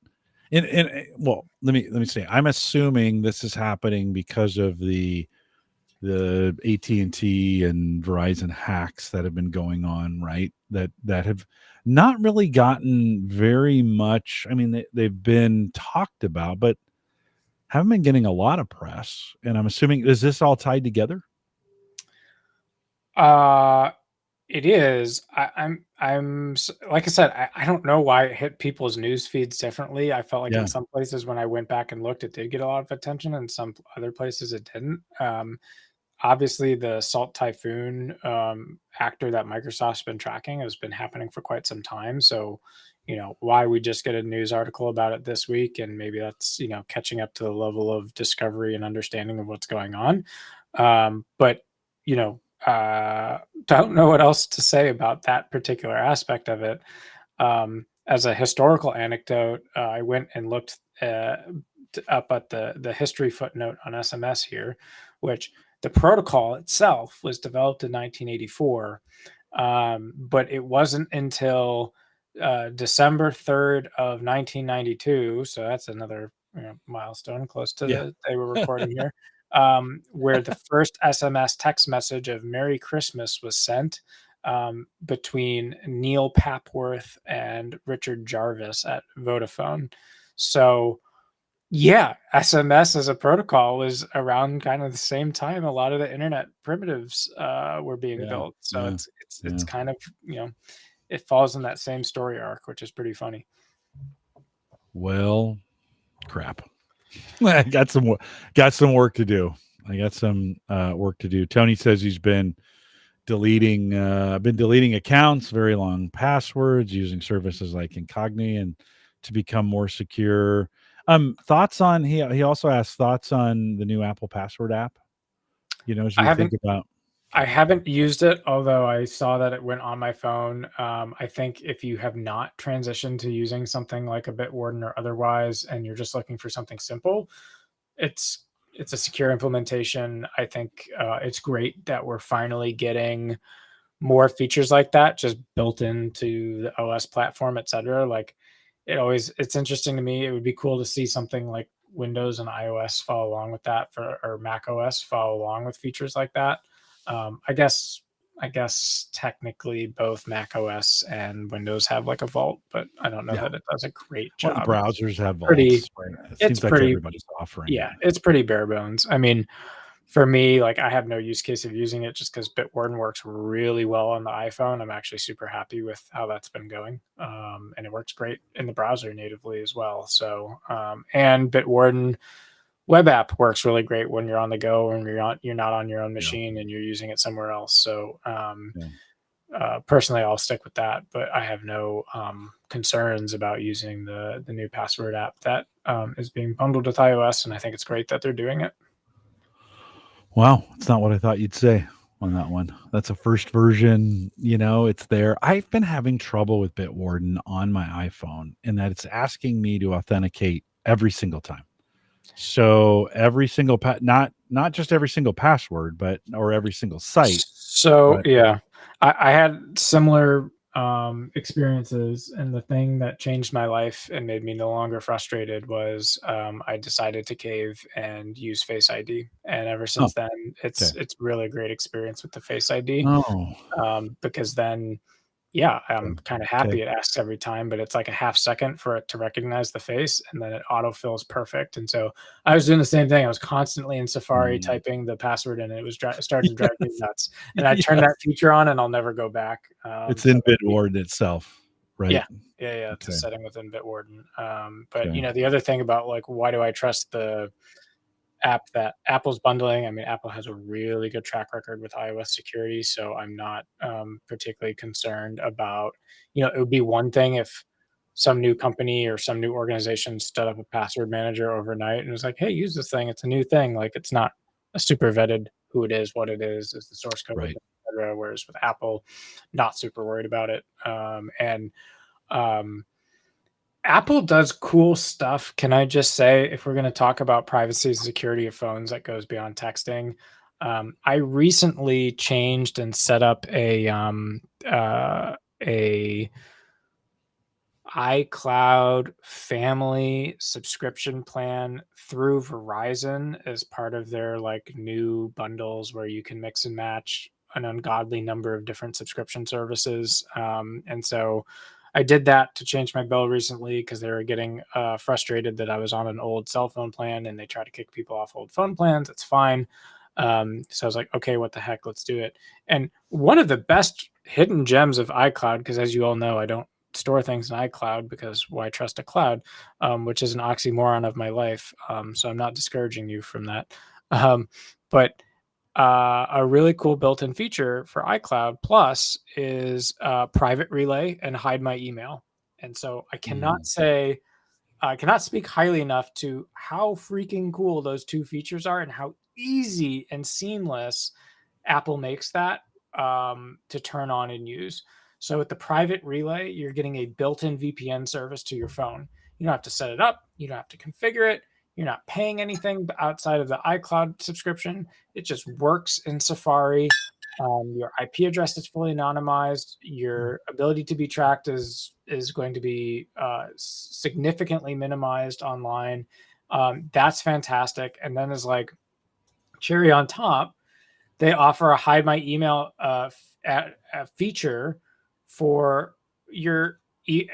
A: well, let me say, I'm assuming this is happening because of the AT&T and Verizon hacks that have been going on, right? That have not really gotten very much. I mean, they've been talked about, but haven't been getting a lot of press. And I'm assuming, is this all tied together?
B: uh it is. Like I said, I don't know why it hit people's news feeds differently. I felt like in
A: Yeah.
B: some places when I went back and looked, it did get a lot of attention, and some other places it didn't. Obviously, the Salt Typhoon actor that Microsoft's been tracking has been happening for quite some time. So, why we just get a news article about it this week, and maybe that's catching up to the level of discovery and understanding of what's going on. But you know, don't know what else to say about that particular aspect of it. As a historical anecdote, I went and looked up at the history footnote on SMS here, which the protocol itself was developed in 1984, but it wasn't until December 3rd of 1992. So that's another milestone close to
A: Yeah.
B: the day we're recording here, where the first SMS text message of Merry Christmas was sent between Neil Papworth and Richard Jarvis at Vodafone. So yeah, SMS as a protocol was around kind of the same time a lot of the internet primitives were being
A: Yeah.
B: built. So
A: Yeah.
B: it's kind of it falls in that same story arc, which is pretty funny.
A: Well, crap. I got some work to do. I got some work to do. Tony says he's been deleting accounts, very long passwords, using services like Incogni and to become more secure. Thoughts on he also asked thoughts on the new Apple Password app. As
B: I
A: you think
B: haven't
A: about
B: I haven't used it, although I saw that it went on my phone. I think if you have not transitioned to using something like a Bitwarden or otherwise, and you're just looking for something simple, it's a secure implementation. I think it's great that we're finally getting more features like that just built into the OS platform, etc. Like it's interesting to me. It would be cool to see something like Windows and iOS follow along with that or Mac OS follow along with features like that. I guess technically both Mac OS and Windows have like a vault, but I don't know
A: yeah,
B: that it does a great
A: well, the
B: job.
A: browsers have
B: Pretty
A: vaults. Right? It
B: it's
A: seems like
B: pretty
A: everybody's offering it.
B: Yeah, it's pretty bare bones. I mean, for me, like I have no use case of using it just because Bitwarden works really well on the iPhone. I'm actually super happy with how that's been going, and it works great in the browser natively as well. So, and Bitwarden web app works really great when you're on the go and you're not on your own
A: Yeah,
B: machine and you're using it somewhere else. So,
A: yeah.
B: personally, I'll stick with that, but I have no concerns about using the new password app that is being bundled with iOS, and I think it's great that they're doing it.
A: Wow, it's not what I thought you'd say on that one. That's a first version, it's there. I've been having trouble with Bitwarden on my iPhone in that it's asking me to authenticate every single time. So every single not just every single password, but or every single site,
B: So
A: but
B: yeah, I had similar experiences, and the thing that changed my life and made me no longer frustrated was I decided to cave and use Face ID, and ever
A: oh,
B: since then,
A: okay.
B: it's really a great experience with the Face ID,
A: Oh,
B: because then yeah, I'm
A: okay.
B: kind of
A: Okay.
B: happy it asks every time, but it's like a half second for it to recognize the face, and then it autofills perfect. And so I was doing the same thing. I was constantly in Safari
A: Mm.
B: typing the password, and it was starting to drive me
A: Yes.
B: nuts. And I turned that
A: Yes.
B: feature on, and I'll never go back.
A: It's
B: So
A: in
B: maybe,
A: Bitwarden itself,
B: yeah,
A: right?
B: yeah, it's a
A: Okay.
B: setting within Bitwarden. But
A: Okay.
B: the other thing about like why do I trust the app that Apple's bundling? I mean, Apple has a really good track record with iOS security, so I'm not particularly concerned about. It would be one thing if some new company or some new organization stood up a password manager overnight and was like, "Hey, use this thing. It's a new thing." Like, it's not a super vetted who it is, what it is the source code,
A: Right.
B: etc. Whereas with Apple, not super worried about it. Apple does cool stuff. Can I just say, if we're going to talk about privacy and security of phones that goes beyond texting, I recently changed and set up a iCloud family subscription plan through Verizon as part of their like new bundles where you can mix and match an ungodly number of different subscription services. And so I did that to change my bill recently because they were getting frustrated that I was on an old cell phone plan and they try to kick people off old phone plans. It's fine. So I was like, okay, what the heck, let's do it. And one of the best hidden gems of iCloud, because as you all know, I don't store things in iCloud because why trust a cloud, which is an oxymoron of my life. So I'm not discouraging you from that. But a really cool built-in feature for iCloud Plus is private relay and hide my email. And so I cannot speak highly enough to how freaking cool those two features are and how easy and seamless Apple makes that to turn on and use. So with the private relay, you're getting a built-in VPN service to your phone. You don't have to set it up. You don't have to configure it. You're not paying anything outside of the iCloud subscription. It just works in Safari. Your IP address is fully anonymized. Your ability to be tracked is going to be significantly minimized online. That's fantastic. And then as like cherry on top, they offer a hide my email feature for your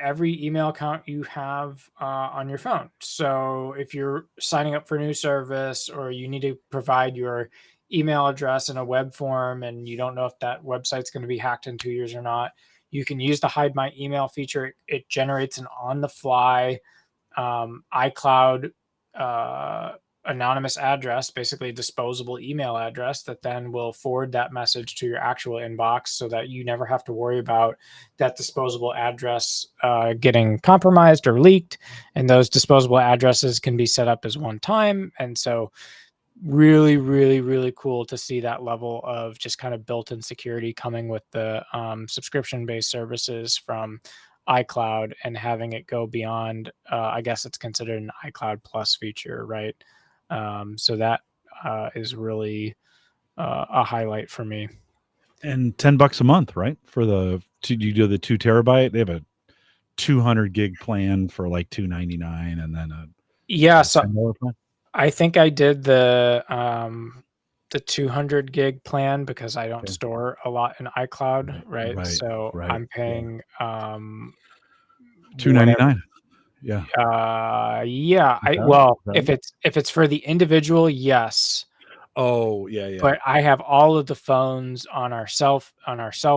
B: every email account you have on your phone. So if you're signing up for a new service or you need to provide your email address in a web form and you don't know if that website's going to be hacked in 2 years or not, you can use the hide my email feature. It generates an on the fly iCloud anonymous address, basically a disposable email address that then will forward that message to your actual inbox so that you never have to worry about that disposable address getting compromised or leaked. And those disposable addresses can be set up as one time. And so really, really, really cool to see that level of just kind of built-in security coming with the subscription-based services from iCloud and having it go beyond, I guess it's considered an iCloud Plus feature, right? So that is really a highlight for me.
A: And $10 a month, right? For you do the 2 terabyte. They have a 200 gig plan for like $299, and then a
B: so
A: $10 plan.
B: I think I did the 200 gig plan because I don't store a lot in iCloud, right? So I'm paying
A: $299. Yeah.
B: If it's for the individual, yes.
A: Oh, yeah.
B: But I have all of the phones on our cell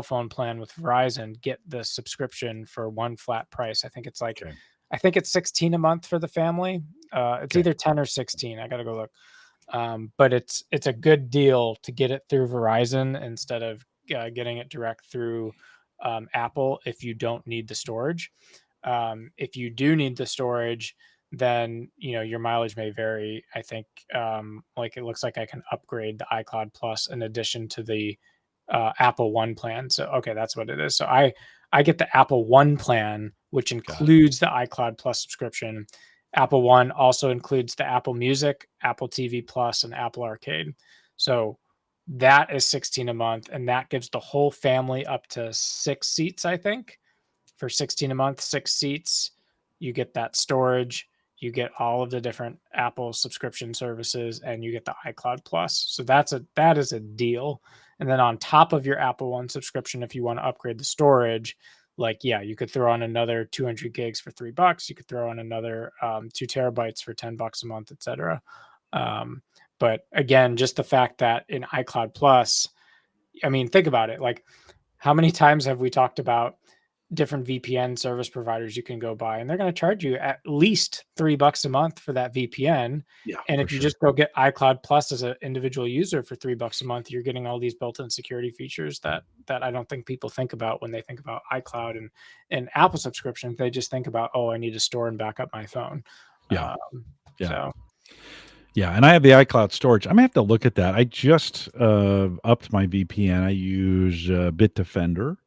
B: phone plan with Verizon get the subscription for one flat price. I think it's like I think it's $16 a month for the family. It's either 10 or 16. I got to go look. But it's a good deal to get it through Verizon instead of getting it direct through Apple if you don't need the storage. If you do need the storage, then your mileage may vary. I think like it looks like I can upgrade the iCloud Plus in addition to the Apple One plan. So okay, that's what it is. So I get the Apple One plan, which includes the iCloud Plus subscription. Apple One also includes the Apple Music, Apple TV Plus, and Apple Arcade. So that is $16 a month, and that gives the whole family up to 6 seats, I think. For $16 a month, 6 seats, you get that storage, you get all of the different Apple subscription services, and you get the iCloud Plus. So that is a deal. And then on top of your Apple One subscription, if you want to upgrade the storage, you could throw on another 200 gigs for $3. You could throw on another 2 terabytes for $10 a month, etc. But again, just the fact that in iCloud Plus, I mean, think about it. Like, how many times have we talked about different VPN service providers you can go buy, and they're going to charge you at least $3 a month for that VPN.
A: Yeah,
B: and if you just go get iCloud Plus as an individual user for $3 a month, you're getting all these built-in security features that I don't think people think about when they think about iCloud and Apple subscriptions. They just think about, oh, I need to store and back up my phone.
A: Yeah.
B: So
A: Yeah, and I have the iCloud storage. I'm gonna have to look at that. I just upped my VPN. I use Bitdefender.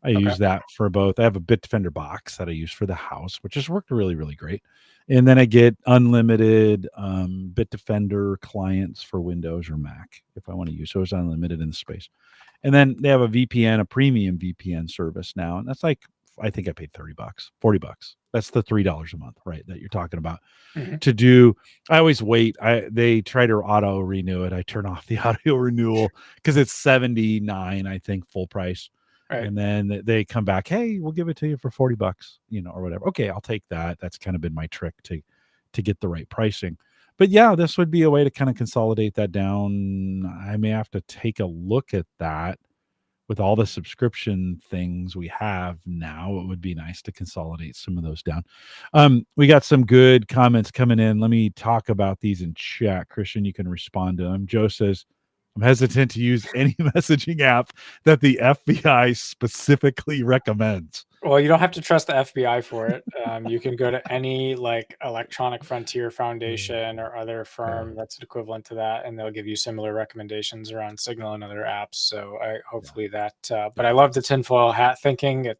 A: I
B: Okay.
A: use that for both. I have a Bitdefender box that I use for the house, which has worked really, really great. And then I get unlimited Bitdefender clients for Windows or Mac if I want to use. So it's unlimited in the space. And then they have a VPN, a premium VPN service now, and that's like I think I paid $30, $40. That's the $3 a month, right? That you're talking about
B: Mhm.
A: to do. I always wait. They try to auto renew it. I turn off the auto renewal because it's 79, I think, full price.
B: Right.
A: And then they come back, hey, we'll give it to you for $40, or whatever. Okay, I'll take that. That's kind of been my trick to get the right pricing. But yeah, this would be a way to kind of consolidate that down. I may have to take a look at that with all the subscription things we have now. It would be nice to consolidate some of those down. We got some good comments coming in. Let me talk about these in chat. Christian, you can respond to them. Joe says, I'm hesitant to use any messaging app that the FBI specifically recommends.
B: Well, you don't have to trust the FBI for it. You can go to any like Electronic Frontier Foundation or other firm that's equivalent to that, and they'll give you similar recommendations around Signal and other apps. So I
A: Yeah.
B: hopefully that. But I love the tinfoil hat thinking.
A: Yeah.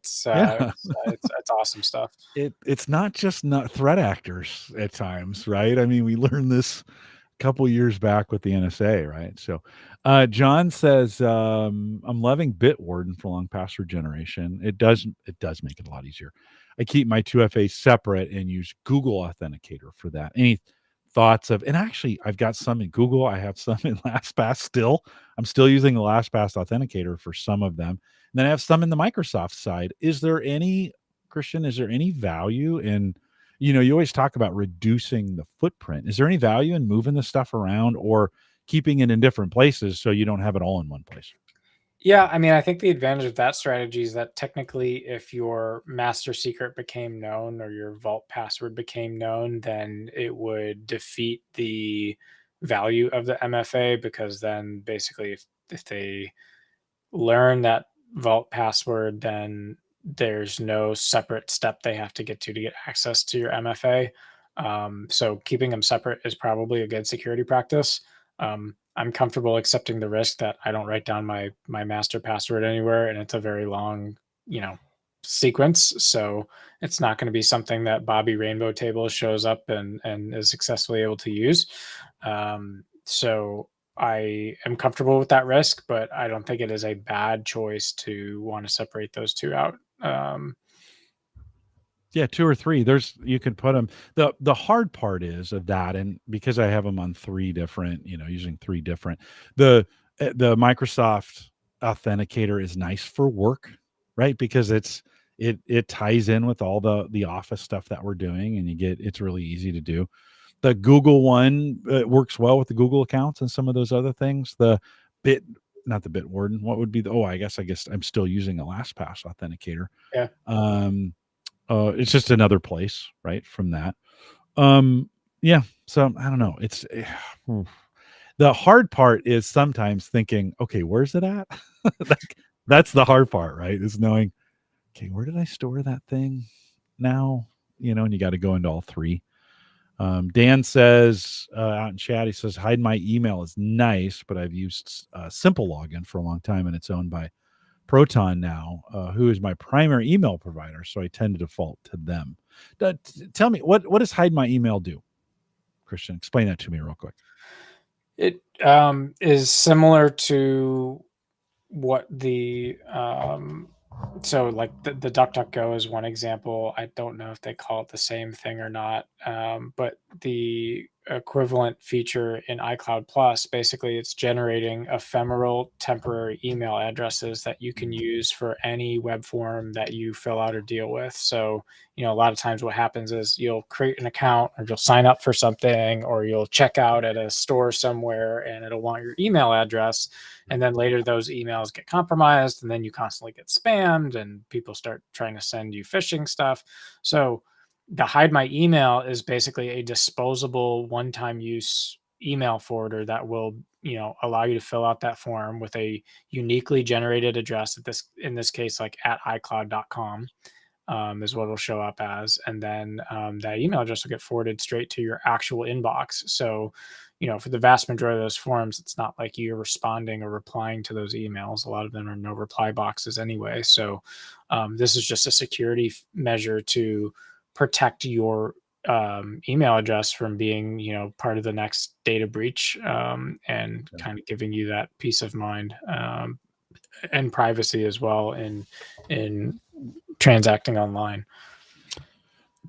B: It's awesome stuff.
A: It's not just not threat actors at times, right? I mean, we learned this couple years back with the NSA, right? So, John says, "I'm loving Bitwarden for long password generation. It does make it a lot easier. I keep my 2FA separate and use Google Authenticator for that. Any thoughts of? And actually, I've got some in Google. I have some in LastPass still. I'm still using the LastPass Authenticator for some of them. And then I have some in the Microsoft side. Is there any, Christian? Is there any value in you always talk about reducing the footprint. Is there any value in moving the stuff around or keeping it in different places so you don't have it all in one place?
B: Yeah, I mean, I think the advantage of that strategy is that technically, if your master secret became known or your vault password became known, then it would defeat the value of the MFA because then basically, if they learn that vault password, then there's no separate step they have to get access to your MFA. So keeping them separate is probably a good security practice. I'm comfortable accepting the risk that I don't write down my master password anywhere, and it's a very long, you know, sequence. So it's not going to be something that Bobby Rainbow Table shows up and is successfully able to use. So I am comfortable with that risk, but I don't think it is a bad choice to want to separate those two out.
A: Yeah, two or three. You can put them. The hard part is of that, and because I have them on three different, using three different. The Microsoft Authenticator is nice for work, right? Because it ties in with all the Office stuff that we're doing, and it's really easy to do. The Google one works well with the Google accounts and some of those other things. Bit, not the Bitwarden. What would be I guess I'm still using a LastPass authenticator.
B: Yeah.
A: It's just another place, right? From that. Um, yeah. So I don't know. The hard part is sometimes thinking, okay, where's it at? Like, that's the hard part, right? Is knowing, okay, where did I store that thing now? And you got to go into all three. Dan says out in chat, he says, hide my email is nice, but I've used Simple Login for a long time and it's owned by Proton now, who is my primary email provider. So I tend to default to them. Tell me, what does hide my email do? Christian, explain that to me real quick.
B: It is similar to what so like the DuckDuckGo is one example. I don't know if they call it the same thing or not, but the equivalent feature in iCloud Plus, basically it's generating ephemeral temporary email addresses that you can use for any web form that you fill out or deal with. So, a lot of times what happens is you'll create an account or you'll sign up for something or you'll check out at a store somewhere and it'll want your email address. And then later those emails get compromised and then you constantly get spammed and people start trying to send you phishing stuff. So the hide my email is basically a disposable one-time use email forwarder that will, allow you to fill out that form with a uniquely generated address in this case, like at iCloud.com. is what it'll show up as. And then that email address will get forwarded straight to your actual inbox. So, for the vast majority of those forms, it's not like you're responding or replying to those emails. A lot of them are no reply boxes anyway. So this is just a security measure to protect your email address from being, part of the next data breach, and kind of giving you that peace of mind, and privacy as well in transacting online.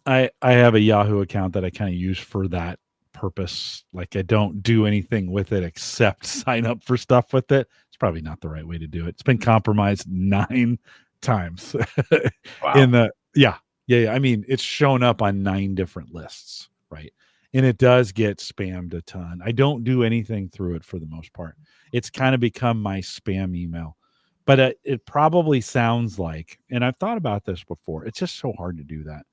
A: I have a Yahoo account that I kind of use for that purpose. Like I don't do anything with it except sign up for stuff with it. It's probably not the right way to do it. It's been compromised 9 times in
B: Wow.
A: the yeah. I mean, it's shown up on 9 different lists, right? And it does get spammed a ton. I don't do anything through it for the most part. It's kind of become my spam email. But it probably sounds like, and I've thought about this before, it's just so hard to do that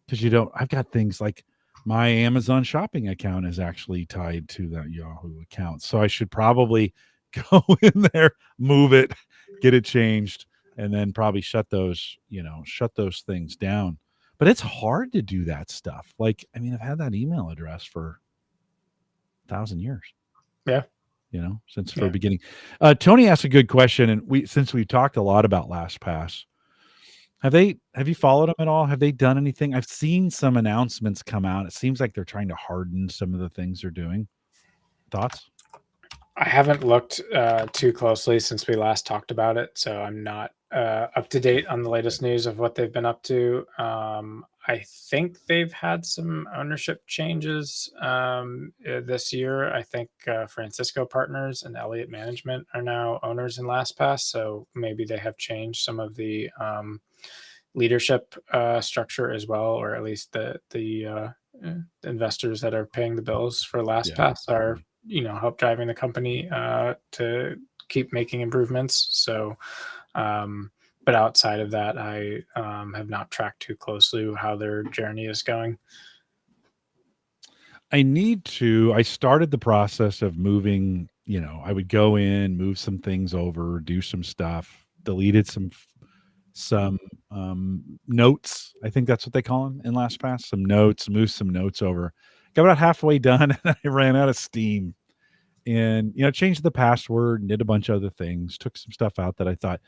A: because I've got things like my Amazon shopping account is actually tied to that Yahoo account. So I should probably go in there, move it, get it changed, and then probably shut those things down. But it's hard to do that stuff. Like, I mean, I've had that email address for 1,000 years.
B: Yeah.
A: Since for beginning. Tony asked a good question, and since we've talked a lot about LastPass, have you followed them at all? Have they done anything? I've seen some announcements come out. It seems like they're trying to harden some of the things they're doing. Thoughts?
B: I haven't looked too closely since we last talked about it, so I'm not up to date on the latest news of what they've been up to. I think they've had some ownership changes this year. I think Francisco Partners and Elliott Management are now owners in LastPass, so maybe they have changed some of the leadership structure as well, or at least the investors that are paying the bills for LastPass are help driving the company to keep making improvements. So but outside of that, I have not tracked too closely how their journey is going.
A: I started the process of moving, I would go in, move some things over, do some stuff, deleted some notes. I think that's what they call them in LastPass. Some notes, move some notes over. Got about halfway done and I ran out of steam. And changed the password and did a bunch of other things. Took some stuff out that I thought,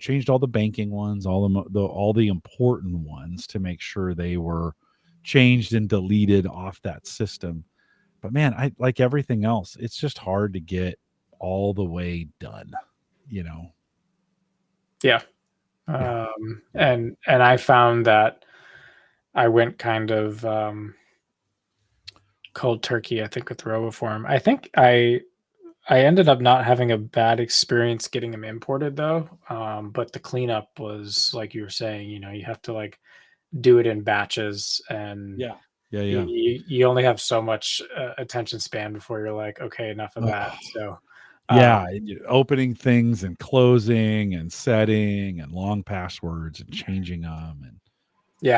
A: changed all the banking ones, all the important ones to make sure they were changed and deleted off that system. But man, I like everything else. It's just hard to get all the way done.
B: Yeah. And I found that I went kind of cold turkey, I think, with RoboForm. I think I ended up not having a bad experience getting them imported though. But the cleanup was like you were saying, you have to like do it in batches, and
A: yeah.
B: you only have so much attention span before you're like, okay, enough of that. So
A: opening things and closing and setting and long passwords and changing them and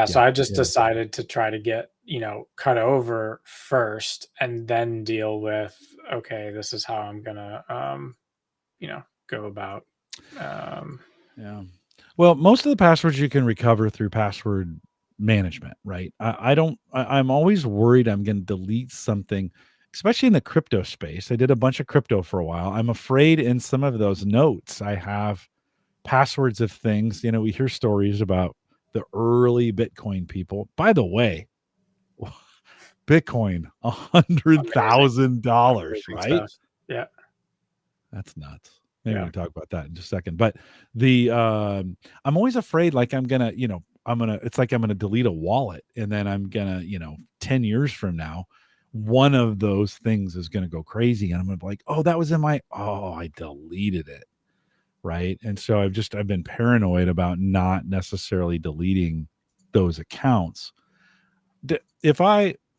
B: so I just decided to try to get, cut over first and then deal with, okay, this is how I'm gonna, go about.
A: Well, most of the passwords you can recover through password management, right? I'm always worried I'm going to delete something, especially in the crypto space. I did a bunch of crypto for a while. I'm afraid in some of those notes, I have passwords of things. We hear stories about the early Bitcoin people. By the way, Bitcoin, $100,000, right?
B: Stuff. Yeah.
A: That's nuts. Maybe we can talk about that in just a second. But I'm always afraid, like it's like I'm gonna delete a wallet and then I'm gonna, 10 years from now, one of those things is gonna go crazy and I'm gonna be like, oh, that was I deleted it. Right. And so I've been paranoid about not necessarily deleting those accounts.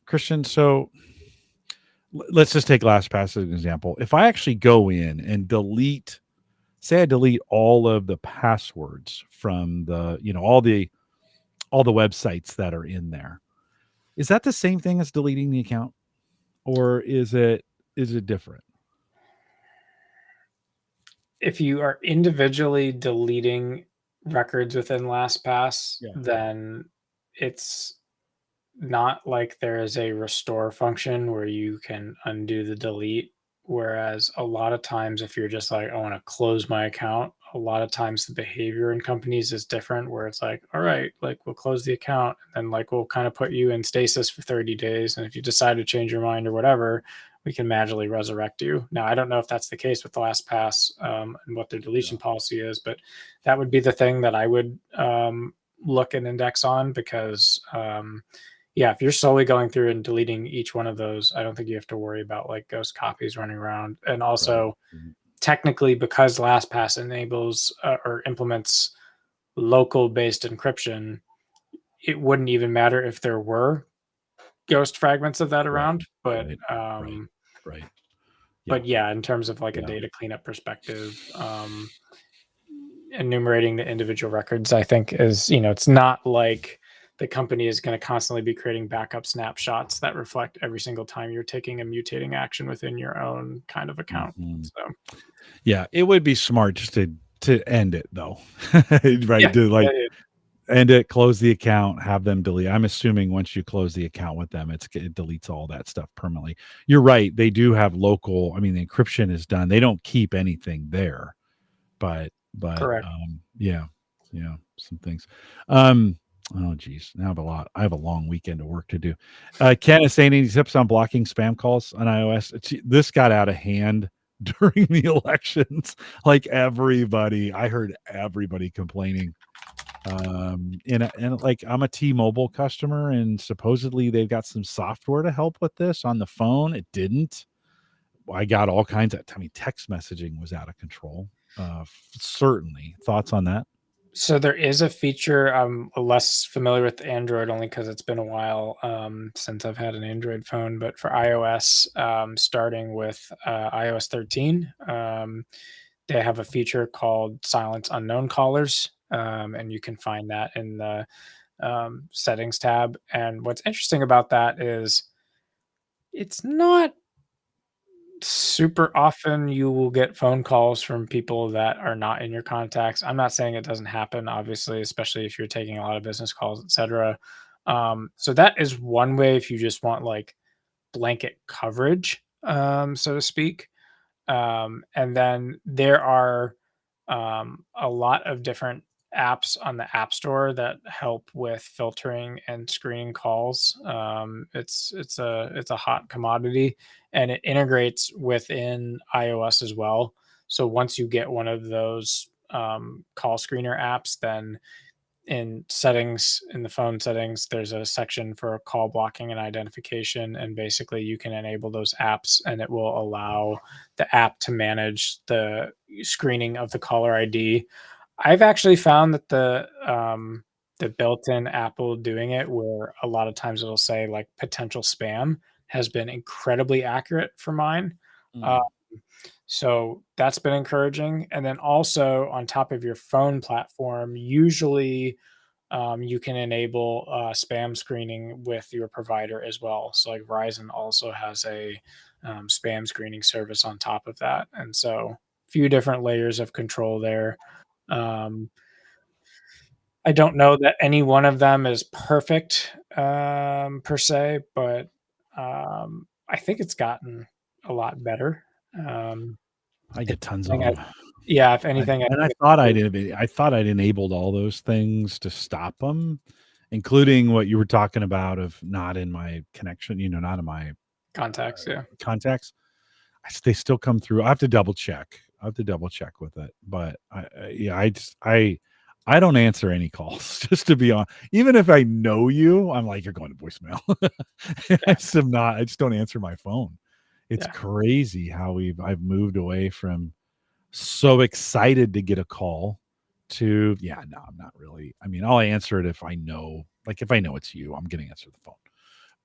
A: Christian, so let's just take LastPass as an example. If I actually go in and say I delete all of the passwords from the, all the websites that are in there, is that the same thing as deleting the account, or is it different?
B: If you are individually deleting records within LastPass,
A: Yeah.
B: then it's not like there is a restore function where you can undo the delete. Whereas a lot of times, if you're just like, I want to close my account, a lot of times the behavior in companies is different, where it's like, all right, like we'll close the account and like we'll kind of put you in stasis for 30 days. And if you decide to change your mind or whatever, we can magically resurrect you. Now, I don't know if that's the case with LastPass and what their deletion policy is, but that would be the thing that I would look and index on because yeah, if you're solely going through and deleting each one of those, I don't think you have to worry about like ghost copies running around. And also, technically, because LastPass enables or implements local based encryption, it wouldn't even matter if there were ghost fragments of that around. But
A: Right.
B: but yeah, in terms of like a data cleanup perspective, enumerating the individual records, I think is, it's not like the company is going to constantly be creating backup snapshots that reflect every single time you're taking a mutating action within your own kind of account. So
A: Yeah, it would be smart just to end it though. Right.
B: yeah,
A: To like
B: yeah.
A: end it, close the account, have them delete. I'm assuming once you close the account with them, it deletes all that stuff permanently. You're right. They do have local, I mean, the encryption is done. They don't keep anything there, but
B: Correct.
A: yeah, some things. Oh geez, now I have a long weekend of work to do. Ken is saying any tips on blocking spam calls on iOS? This got out of hand during the elections. Like I heard everybody complaining. And like I'm a T-Mobile customer, and supposedly they've got some software to help with this on the phone. It didn't. I got all kinds of. I mean, text messaging was out of control. Certainly, thoughts on that?
B: So there is a feature. I'm less familiar with Android only because it's been a while since I've had an Android phone. But for iOS, starting with iOS 13, they have a feature called Silence Unknown Callers, and you can find that in the settings tab. And what's interesting about that is it's not super often you will get phone calls from people that are not in your contacts. I'm not saying it doesn't happen, obviously, especially if you're taking a lot of business calls, etc. So that is one way if you just want like blanket coverage, so to speak. And then there are a lot of different apps on the App Store that help with filtering and screening calls. It's a hot commodity, and it integrates within iOS as well. So once you get one of those call screener apps, then in settings, in the phone settings, there's a section for call blocking and identification, and basically you can enable those apps and it will allow the app to manage the screening of the caller ID. I've actually found that the built-in Apple doing it, where a lot of times it'll say like potential spam, has been incredibly accurate for mine. uh, so that's been encouraging. And then also on top of your phone platform, usually you can enable spam screening with your provider as well. So like Verizon also has a spam screening service on top of that. And so a few different layers of control there. Um, I don't know that any one of them is perfect per se, but I think it's gotten a lot better. Um,
A: I
B: if
A: get tons of
B: anything,
A: them.
B: yeah, if anything, I
A: And
B: think
A: I thought I'd enabled all those things to stop them, including what you were talking about of not in my connection, not in my
B: contacts, yeah.
A: contacts. They still come through. I have to double check. With it, but yeah, I don't answer any calls just to be on. Even if I know you, I'm like, you're going to voicemail. I
B: Yeah,
A: just am not. I just don't answer my phone. It's
B: yeah,
A: crazy how I've moved away from so excited to get a call to, yeah, no, I'm not really. I mean, I'll answer it if I know, like if I know it's you, I'm gonna answer the phone.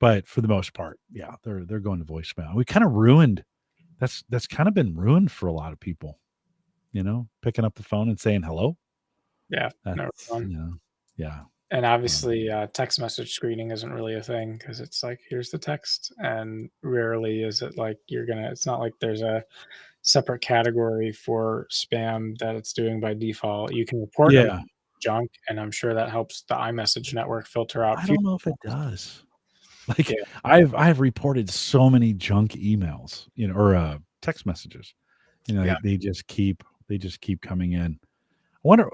A: But for the most part, yeah, they're going to voicemail. We kind of ruined that's kind of been ruined for a lot of people, picking up the phone and saying hello.
B: yeah. No,
A: That's, yeah.
B: and
A: Um,
B: obviously, text message screening isn't really a thing because it's like, here's the text, and rarely is it like it's not like there's a separate category for spam that it's doing by default. You can report them,
A: yeah.
B: junk, and I'm sure that helps the iMessage network filter out
A: I
B: future
A: don't know if it does. Like,
B: Yeah.
A: I've reported so many junk emails, or text messages.
B: Yeah.
A: They just keep coming in. I wonder,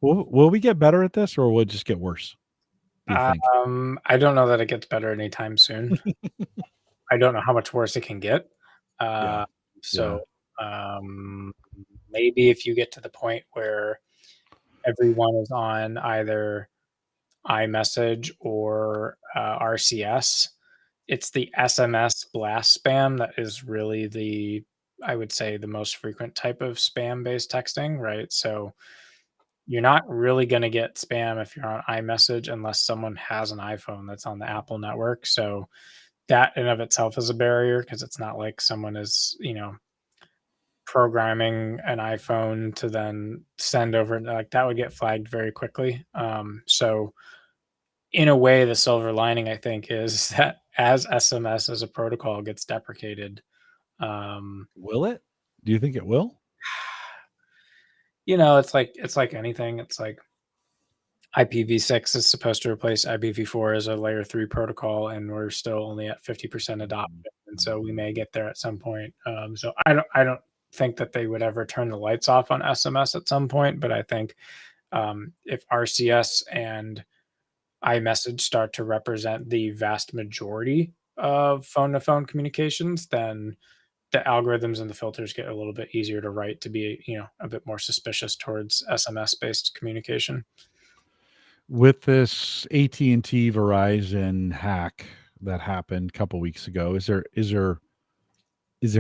A: will we get better at this, or will it just get worse? Do you think?
B: I don't know that it gets better anytime soon. I don't know how much worse it can get.
A: Yeah.
B: So maybe if you get to the point where everyone is on either iMessage or RCS, it's the SMS blast spam that is really I would say, the most frequent type of spam-based texting, right? So you're not really going to get spam if you're on iMessage unless someone has an iPhone that's on the Apple network. So that in of itself is a barrier because it's not like someone is, programming an iPhone to then send over, like that would get flagged very quickly. So in a way, the silver lining I think is that as SMS as a protocol gets deprecated, um,
A: Will it? Do you think it will?
B: it's like anything. It's like IPv6 is supposed to replace IPv4 as a layer 3 protocol, and we're still only at 50% adoption, and so we may get there at some point. So I don't think that they would ever turn the lights off on SMS at some point, but I think if RCS and iMessage start to represent the vast majority of phone-to-phone communications, then the algorithms and the filters get a little bit easier to write to be, a bit more suspicious towards SMS-based communication.
A: With this AT&T Verizon hack that happened a couple weeks ago, is there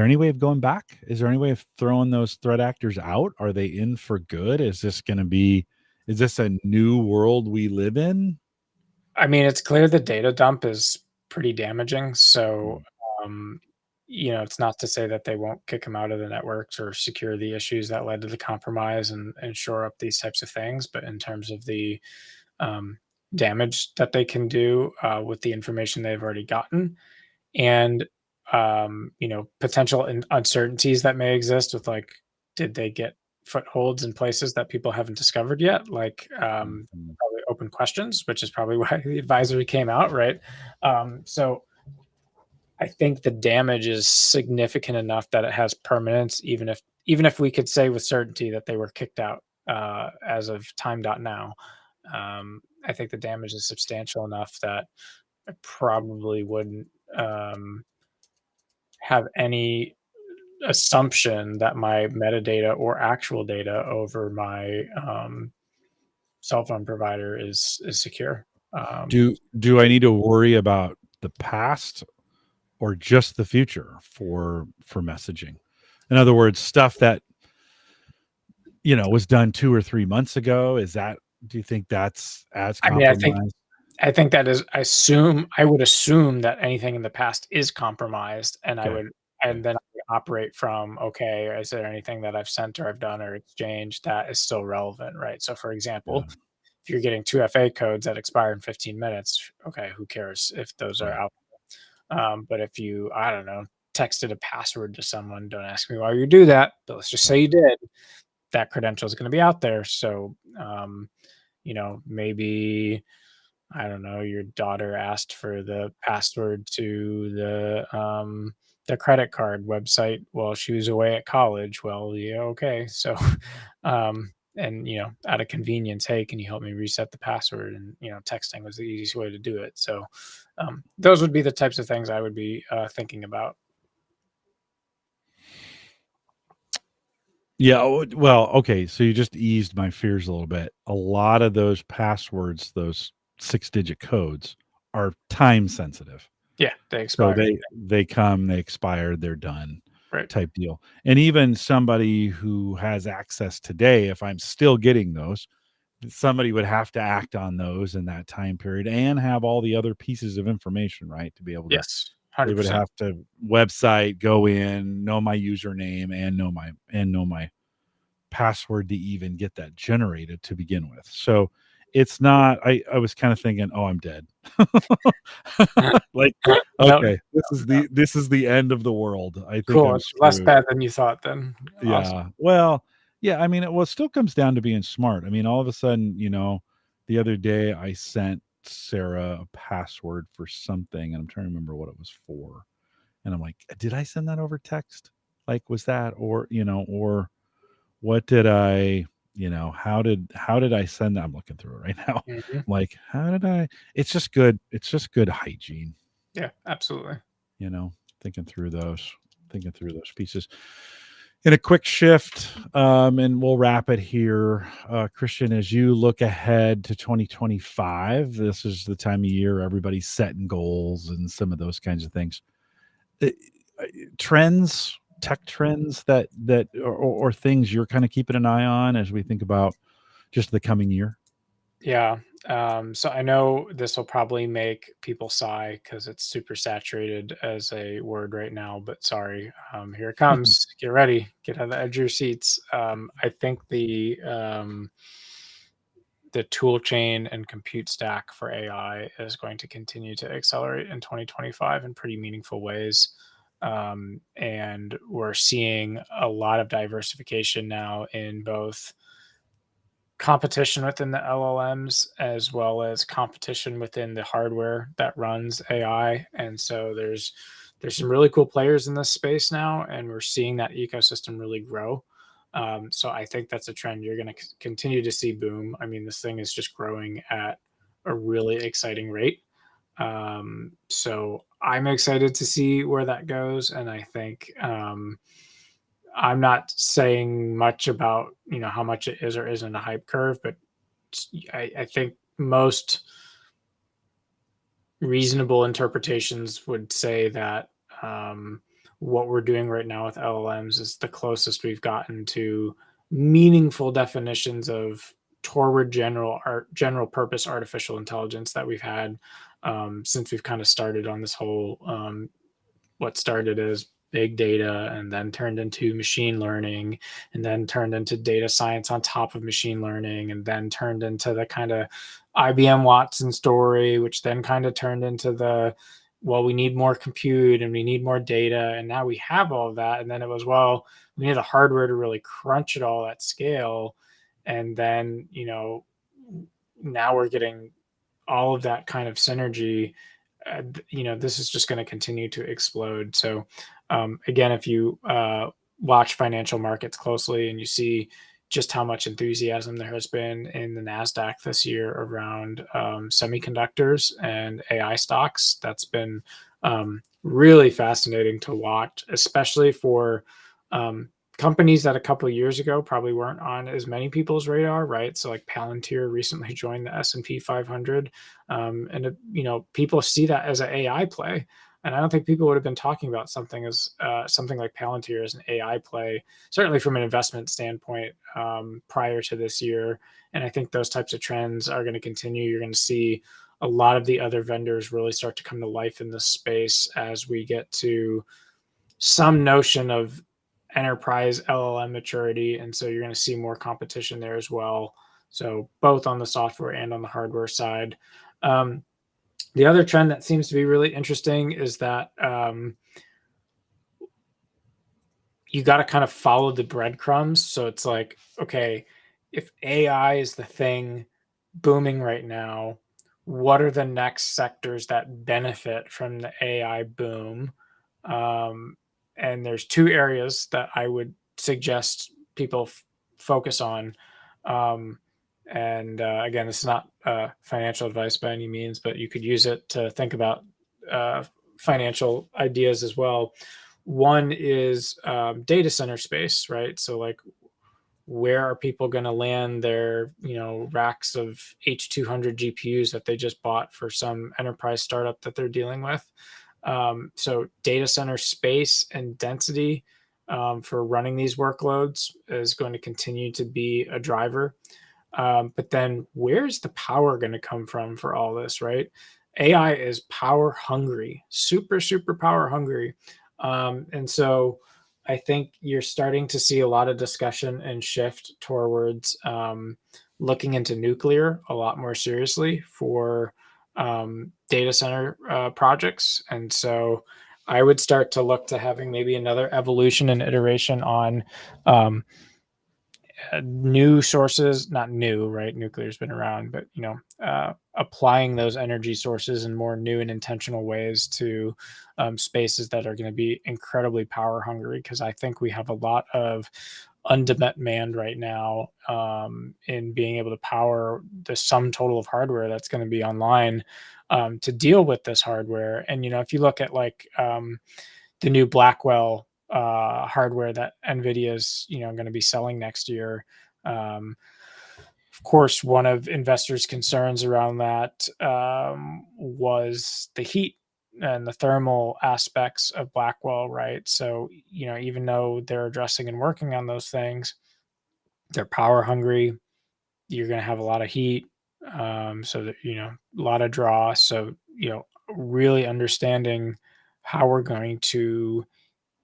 A: any way of going back? Is there any way of throwing those threat actors out? Are they in for good? Is this a new world we live in?
B: I mean, it's clear the data dump is pretty damaging. So,
A: Mm,
B: um, it's not to say that they won't kick them out of the networks or secure the issues that led to the compromise and shore up these types of things. But in terms of the um, damage that they can do with the information they've already gotten, and potential uncertainties that may exist with like, did they get footholds in places that people haven't discovered yet? Like,
A: mhm.
B: probably open questions, which is probably why the advisory came out, right? So I think the damage is significant enough that it has permanence, even if we could say with certainty that they were kicked out as of time.now. I think the damage is substantial enough that I probably wouldn't have any assumption that my metadata or actual data over my cell phone provider is secure.
A: Do I need to worry about the past or just the future for messaging? In other words, stuff that was done 2 or 3 months ago, do you think that's as
B: I mean,
A: compromised?
B: I think that is I would assume that anything in the past is compromised, and I
A: Okay.
B: would
A: Okay.
B: and then I would operate from, okay, is there anything that I've sent or I've done or exchanged that is still relevant, right? So, for
A: Yeah.
B: example, if you're getting 2FA codes that expire in 15 minutes, okay, who cares if those are
A: Right.
B: out? But if you, I don't know, texted a password to someone, don't ask me why you do that, but let's just say
A: Right.
B: you did, that credential is going to be out there. So, maybe I don't know, your daughter asked for the password to the credit card website while she was away at college. Well, yeah, okay. So, and out of convenience, hey, can you help me reset the password? And texting was the easiest way to do it. So, those would be the types of things I would be thinking about.
A: Yeah, well, okay, so you just eased my fears a little bit. A lot of those passwords, those 6-digit codes are time sensitive.
B: Yeah, they
A: So
B: expire.
A: they expire, they're done
B: Right.
A: type deal. And even somebody who has access today, if I'm still getting those, somebody would have to act on those in that time period and have all the other pieces of information, right? To be able to
B: Yes,
A: they would
B: 100%.
A: have to website, go in, know my username and know my password to even get that generated to begin with. So it's not I was kind of thinking, "Oh, I'm dead." Like,
B: No,
A: okay, this is the end of the world. I think
B: cool.
A: I'm
B: It's less
A: screwed.
B: bad than you thought then. Awesome.
A: Yeah. Well, Yeah, I mean, it still comes down to being smart. I mean, all of a sudden, the other day I sent Sarah a password for something, and I'm trying to remember what it was for. And I'm like, did I send that over text? Like, was that, or what did I, how did I send that? I'm looking through it right now.
B: Mhm.
A: Like, how did I? It's just good. It's just good hygiene.
B: Yeah, absolutely.
A: Thinking through those pieces. In a quick shift, and we'll wrap it here. Christian, as you look ahead to 2025, this is the time of year everybody's setting goals and some of those kinds of things. Uh, Trends, tech trends that or things you're kind of keeping an eye on as we think about just the coming year.
B: Yeah. So I know this will probably make people sigh because it's super saturated as a word right now, but sorry. Here it comes. Get ready. Get on the edge of your seats. I think the tool chain and compute stack for AI is going to continue to accelerate in 2025 in pretty meaningful ways. And we're seeing a lot of diversification now in both competition within the LLMs as well as competition within the hardware that runs AI. And so there's some really cool players in this space now, and we're seeing that ecosystem really grow. So I think that's a trend you're going to continue to see boom. I mean, this thing is just growing at a really exciting rate. So I'm excited to see where that goes, and I think I'm not saying much about how much it is or isn't a hype curve, but I think most reasonable interpretations would say that what we're doing right now with LLMs is the closest we've gotten to meaningful definitions of toward general purpose artificial intelligence that we've had since we've kind of started on this whole what started as big data and then turned into machine learning and then turned into data science on top of machine learning and then turned into the kind of IBM Watson story, which then kind of turned into we need more compute and we need more data. And now we have all of that. And then it was, we need the hardware to really crunch it all at scale. And then, now we're getting all of that kind of synergy. This is just going to continue to explode. So, again, if you watch financial markets closely and you see just how much enthusiasm there has been in the NASDAQ this year around semiconductors and AI stocks, that's been really fascinating to watch, especially for companies that a couple of years ago probably weren't on as many people's radar, right? So like Palantir recently joined the S&P 500, and people see that as an AI play. And I don't think people would have been talking about something like Palantir as an AI play, certainly from an investment standpoint, prior to this year. And I think those types of trends are going to continue. You're going to see a lot of the other vendors really start to come to life in this space as we get to some notion of enterprise LLM maturity. And so you're going to see more competition there as well. So both on the software and on the hardware side. The other trend that seems to be really interesting is that you got to kind of follow the breadcrumbs. So it's like, okay, if AI is the thing booming right now, what are the next sectors that benefit from the AI boom? And there's two areas that I would suggest people focus on. And again, this is not financial advice by any means, but you could use it to think about financial ideas as well. One is data center space, right? So like, where are people going to land their racks of H200 GPUs that they just bought for some enterprise startup that they're dealing with? So data center space and density for running these workloads is going to continue to be a driver. But then where's the power going to come from for all this, right? AI is power hungry, super, super power hungry. And so I think you're starting to see a lot of discussion and shift towards looking into nuclear a lot more seriously for data center projects. And so I would start to look to having maybe another evolution and iteration on new sources, not new, right? Nuclear's been around, but applying those energy sources in more new and intentional ways to spaces that are going to be incredibly power hungry. Because I think we have a lot of unmet demand right now in being able to power the sum total of hardware that's going to be online to deal with this hardware. And if you look at like the new Blackwell hardware that NVIDIA's going to be selling next year. Of course, one of investors' concerns around that was the heat and the thermal aspects of Blackwell, right? So even though they're addressing and working on those things, they're power hungry. You're going to have a lot of heat, so that a lot of draw. So really understanding how we're going to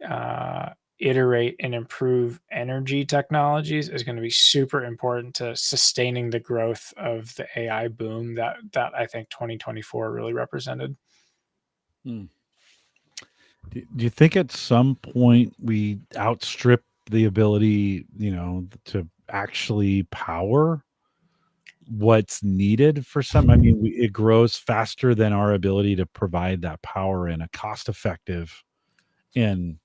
B: uh, iterate and improve energy technologies is going to be super important to sustaining the growth of the AI boom that I think 2024 really represented.
A: Do you think at some point we outstrip the ability, to actually power what's needed for some? I mean, it grows faster than our ability to provide that power in a cost-effective and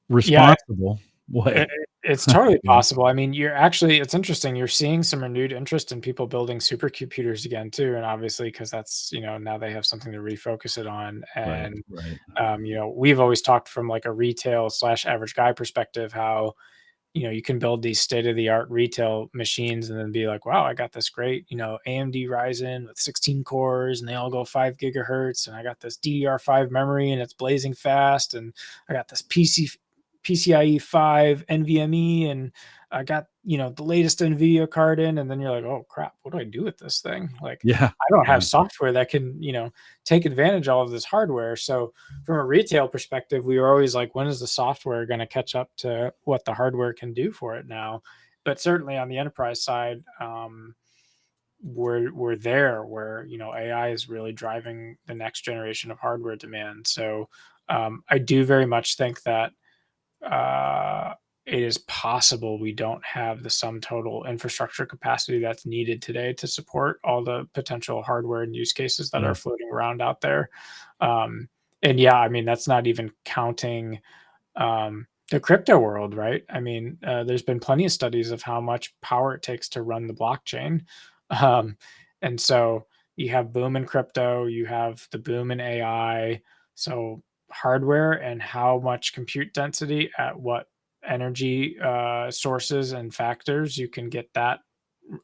B: Yeah,
A: responsible way.
B: it's totally
A: You know?
B: possible. I mean, it's interesting. You're seeing some renewed interest in people building supercomputers again too, and obviously because that's now they have something to refocus it on.
A: Right,
B: And
A: right.
B: we've always talked from like a retail / average guy perspective how you can build these state of the art retail machines and then be like, wow, I got this great, AMD Ryzen with 16 cores and they all go 5 gigahertz. And I got this DDR5 memory and it's blazing fast. And I got this PCIe 5 NVMe and I got, the latest NVIDIA card in. And then you're like, oh crap, what do I do with this thing? Like,
A: Yeah,
B: I don't
A: yeah.
B: have software that can, take advantage of all of this hardware. So from a retail perspective, we were always like, when is the software going to catch up to what the hardware can do for it now? But certainly on the enterprise side, we're there where AI is really driving the next generation of hardware demand. So I do very much think that uh, it is possible we don't have the sum total infrastructure capacity that's needed today to support all the potential hardware and use cases that
A: Yeah.
B: are floating around out there. Um, and yeah, I mean, that's not even counting the crypto world, right? I mean, there's been plenty of studies of how much power it takes to run the blockchain. Um, and so you have boom in crypto, you have the boom in AI. So hardware and how much compute density at what energy sources and factors you can get that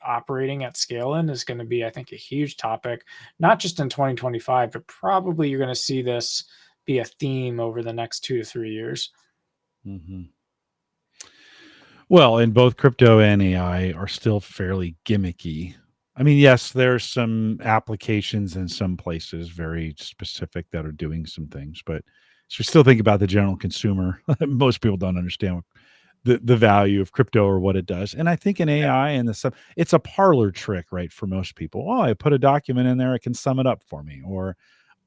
B: operating at scale in is going to be, I think, a huge topic, not just in 2025, but probably you're going to see this be a theme over the next 2 to 3 years.
A: Hmm. Well, and both crypto and AI are still fairly gimmicky. I mean, yes, there's some applications in some places very specific that are doing some things, but so we still think about the general consumer. Most people don't understand what the value of crypto or what it does. And I think in AI and the stuff, it's a parlor trick, right? For most people. Oh, I put a document in there, it can sum it up for me. Or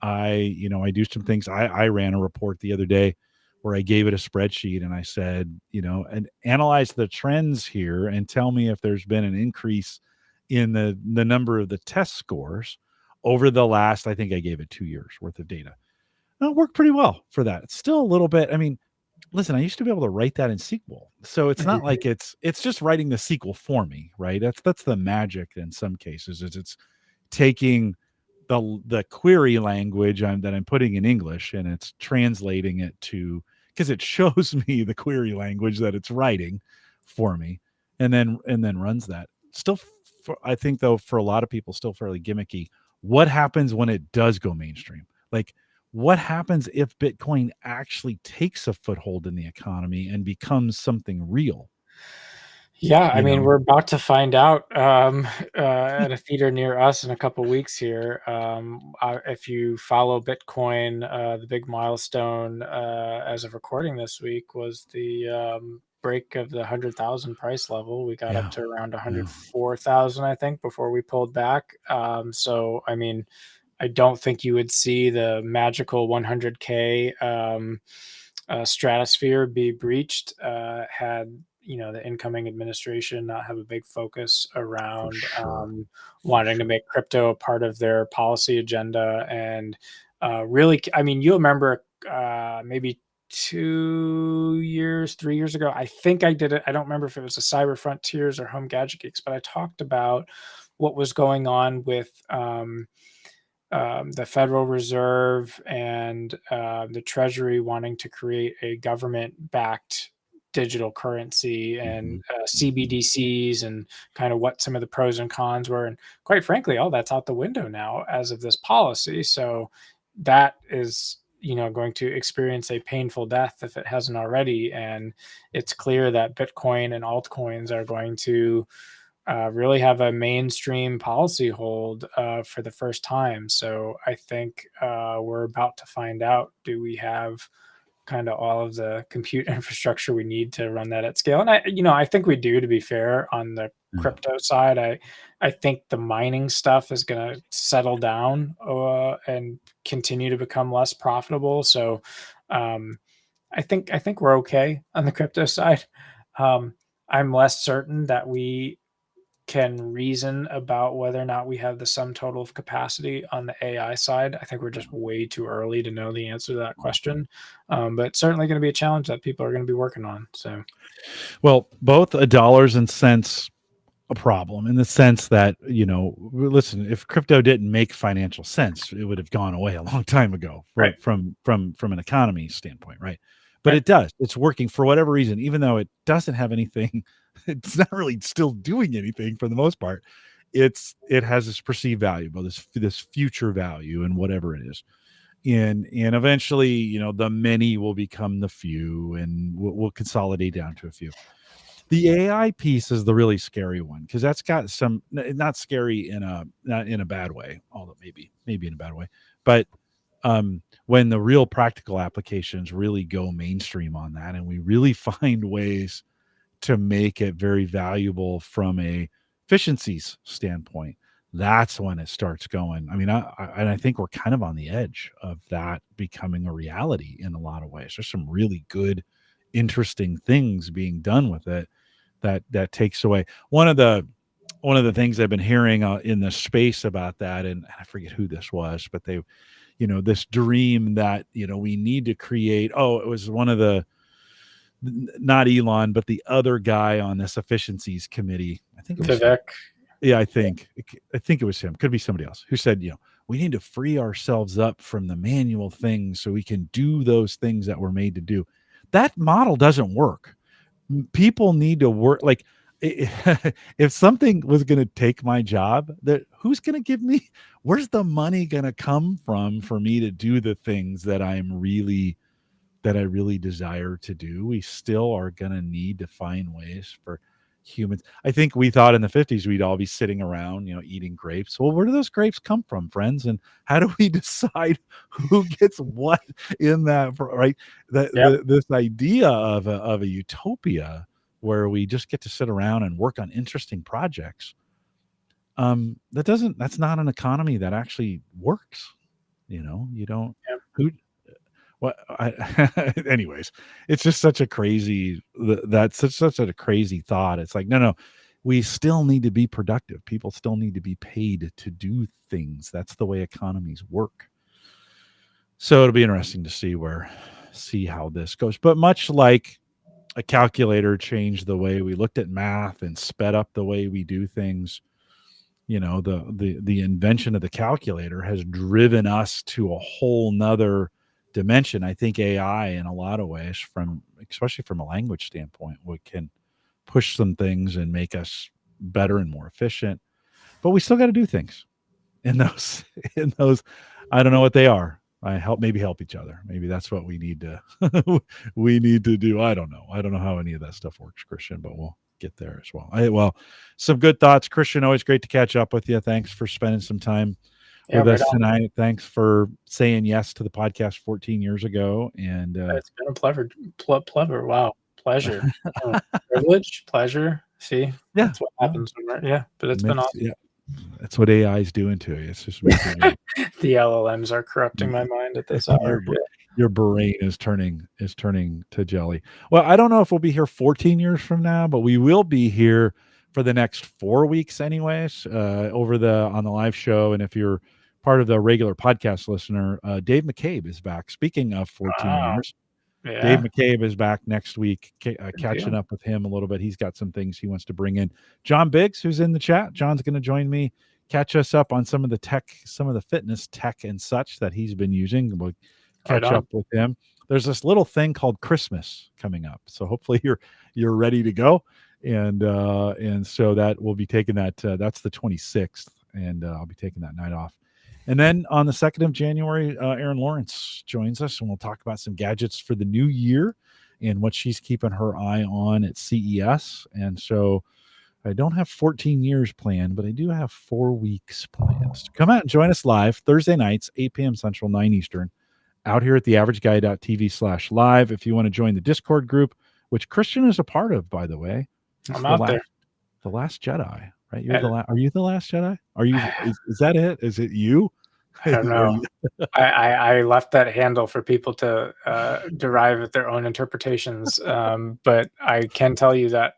A: I do some things. I ran a report the other day where I gave it a spreadsheet and I said, and analyze the trends here and tell me if there's been an increase in the number of the test scores over the last, I think I gave it 2 years worth of data. And it worked pretty well for that. It's still a little bit, I mean, listen, I used to be able to write that in SQL. So it's not like it's just writing the SQL for me, right? That's the magic in some cases is it's taking the query language that I'm putting in English and it's translating it to because it shows me the query language that it's writing for me and then runs that. Still I think though for a lot of people still fairly gimmicky. What happens when it does go mainstream? Like what happens if Bitcoin actually takes a foothold in the economy and becomes something real?
B: Yeah, I
A: You
B: mean,
A: know?
B: we're about to find out at a theater near us in a couple weeks here. If you follow Bitcoin, the big milestone as of recording this week was the break of the 100,000 price level. We got up
A: Yeah.
B: to around
A: Yeah.
B: 104,000, I think, before we pulled back. So, I mean, I don't think you would see the magical 100K stratosphere be breached had the incoming administration not have a big focus around
A: sure.
B: wanting to make crypto a part of their policy agenda. And really, I mean, you remember maybe 2 years, 3 years ago, I think I did it. I don't remember if it was a Cyber Frontiers or Home Gadget Geeks, but I talked about what was going on with the Federal Reserve and the Treasury wanting to create a government-backed digital currency, and
A: Mhm.
B: CBDCs, and kind of what some of the pros and cons were. And quite frankly, all that's out the window now as of this policy. So that is, going to experience a painful death if it hasn't already. And it's clear that Bitcoin and altcoins are going to really have a mainstream policy hold for the first time. So I think we're about to find out, do we have kind of all of the compute infrastructure we need to run that at scale? And I think we do, to be fair, on the
A: Yeah.
B: crypto side. I think the mining stuff is going to settle down and continue to become less profitable. So um, I think we're okay on the crypto side. I'm less certain that we can reason about whether or not we have the sum total of capacity on the AI side. I think we're just way too early to know the answer to that question. But it's certainly going to be a challenge that people are going to be working on. So,
A: Well, both a dollars and cents a problem in the sense that, listen, if crypto didn't make financial sense, it would have gone away a long time ago
B: right,
A: from an economy standpoint, right? But
B: right,
A: it does. It's working for whatever reason, even though it doesn't have anything. It's not really still doing anything for the most part. It has this perceived value, but this future value and whatever it is. And eventually, the many will become the few, and we'll consolidate down to a few. The AI piece is the really scary one because that's got some not scary not in a bad way, although maybe in a bad way, but when the real practical applications really go mainstream on that, and we really find ways to make it very valuable from a efficiencies standpoint, that's when it starts going. I mean, I think we're kind of on the edge of that becoming a reality in a lot of ways. There's some really good, interesting things being done with it that takes away one of the things I've been hearing in the space about that, and I forget who this was, but they, this dream that we need to create. Oh, it was one of the not Elon, but the other guy on this efficiencies committee. I think it was him.
B: Vivek.
A: Yeah, I think it was him. Could be somebody else who said, we need to free ourselves up from the manual things so we can do those things that we're made to do. That model doesn't work. People need to work like if something was going to take my job, that who's going to give me, where's the money going to come from for me to do the things that I really desire to do? We still are going to need to find ways for humans. I think we thought in the 50s we'd all be sitting around, eating grapes. Well, where do those grapes come from, friends? And how do we decide who gets what in that, right?
B: Yep.
A: This idea of a utopia where we just get to sit around and work on interesting projects. That's not an economy that actually works. You don't,
B: Yep.
A: who, what anyways, it's just such a crazy, that's such a crazy thought. It's like, no, we still need to be productive. People still need to be paid to do things. That's the way economies work. So it'll be interesting to see how this goes. But much like a calculator changed the way we looked at math and sped up the way we do things, the invention of the calculator has driven us to a whole nother dimension. I think AI in a lot of ways, especially from a language standpoint, we can push some things and make us better and more efficient, but we still got to do things in those in those. I don't know what they are. Maybe help each other. Maybe that's what we need to we need to do. I don't know how any of that stuff works, Christian, but we'll get there as well. Well, some good thoughts, Christian. Always great to catch up with you. Thanks for spending some time
B: Yeah,
A: with
B: right
A: us
B: on.
A: tonight. Thanks for saying yes to the podcast 14 years ago. And
B: It's been a pleasure. Wow. Pleasure. Oh, privilege, pleasure. See,
A: yeah,
B: that's what
A: well,
B: happens yeah, but it's been awesome.
A: yeah, that's what AI is doing to you. It's just making you
B: The LLMs are corrupting my mind at this hour.
A: your
B: Yeah.
A: Your brain is turning to jelly. Well, I don't know if we'll be here 14 years from now, but we will be here for the next 4 weeks anyways, over on the live show. And if you're part of the regular podcast listener, Dave McCabe is back. Speaking of 14
B: Wow.
A: years, Dave
B: Yeah.
A: McCabe is back next week, catching
B: deal.
A: up with him a little bit. He's got some things he wants to bring in. John Biggs, who's in the chat, John's going to join me, catch us up on some of the tech, some of the fitness tech and such that he's been using. We'll catch
B: Right on.
A: up with him. There's this little thing called Christmas coming up, so hopefully you're ready to go. And so that we'll be taking that. That's the 26th, and I'll be taking that night off. And then on the 2nd of January, Erin Lawrence joins us, and we'll talk about some gadgets for the new year and what she's keeping her eye on at CES. And so I don't have 14 years planned, but I do have 4 weeks planned. So come out and join us live Thursday nights, 8 p.m. Central, 9 Eastern, out here at theaverageguy.tv/live. If you want to join the Discord group, which Christian is a part of, by the way.
B: I'm out there.
A: The Last Jedi, right? Are you the Last Jedi? Are you? Is that it? Is it you?
B: I don't know. I left that handle for people to derive their own interpretations. But I can tell you that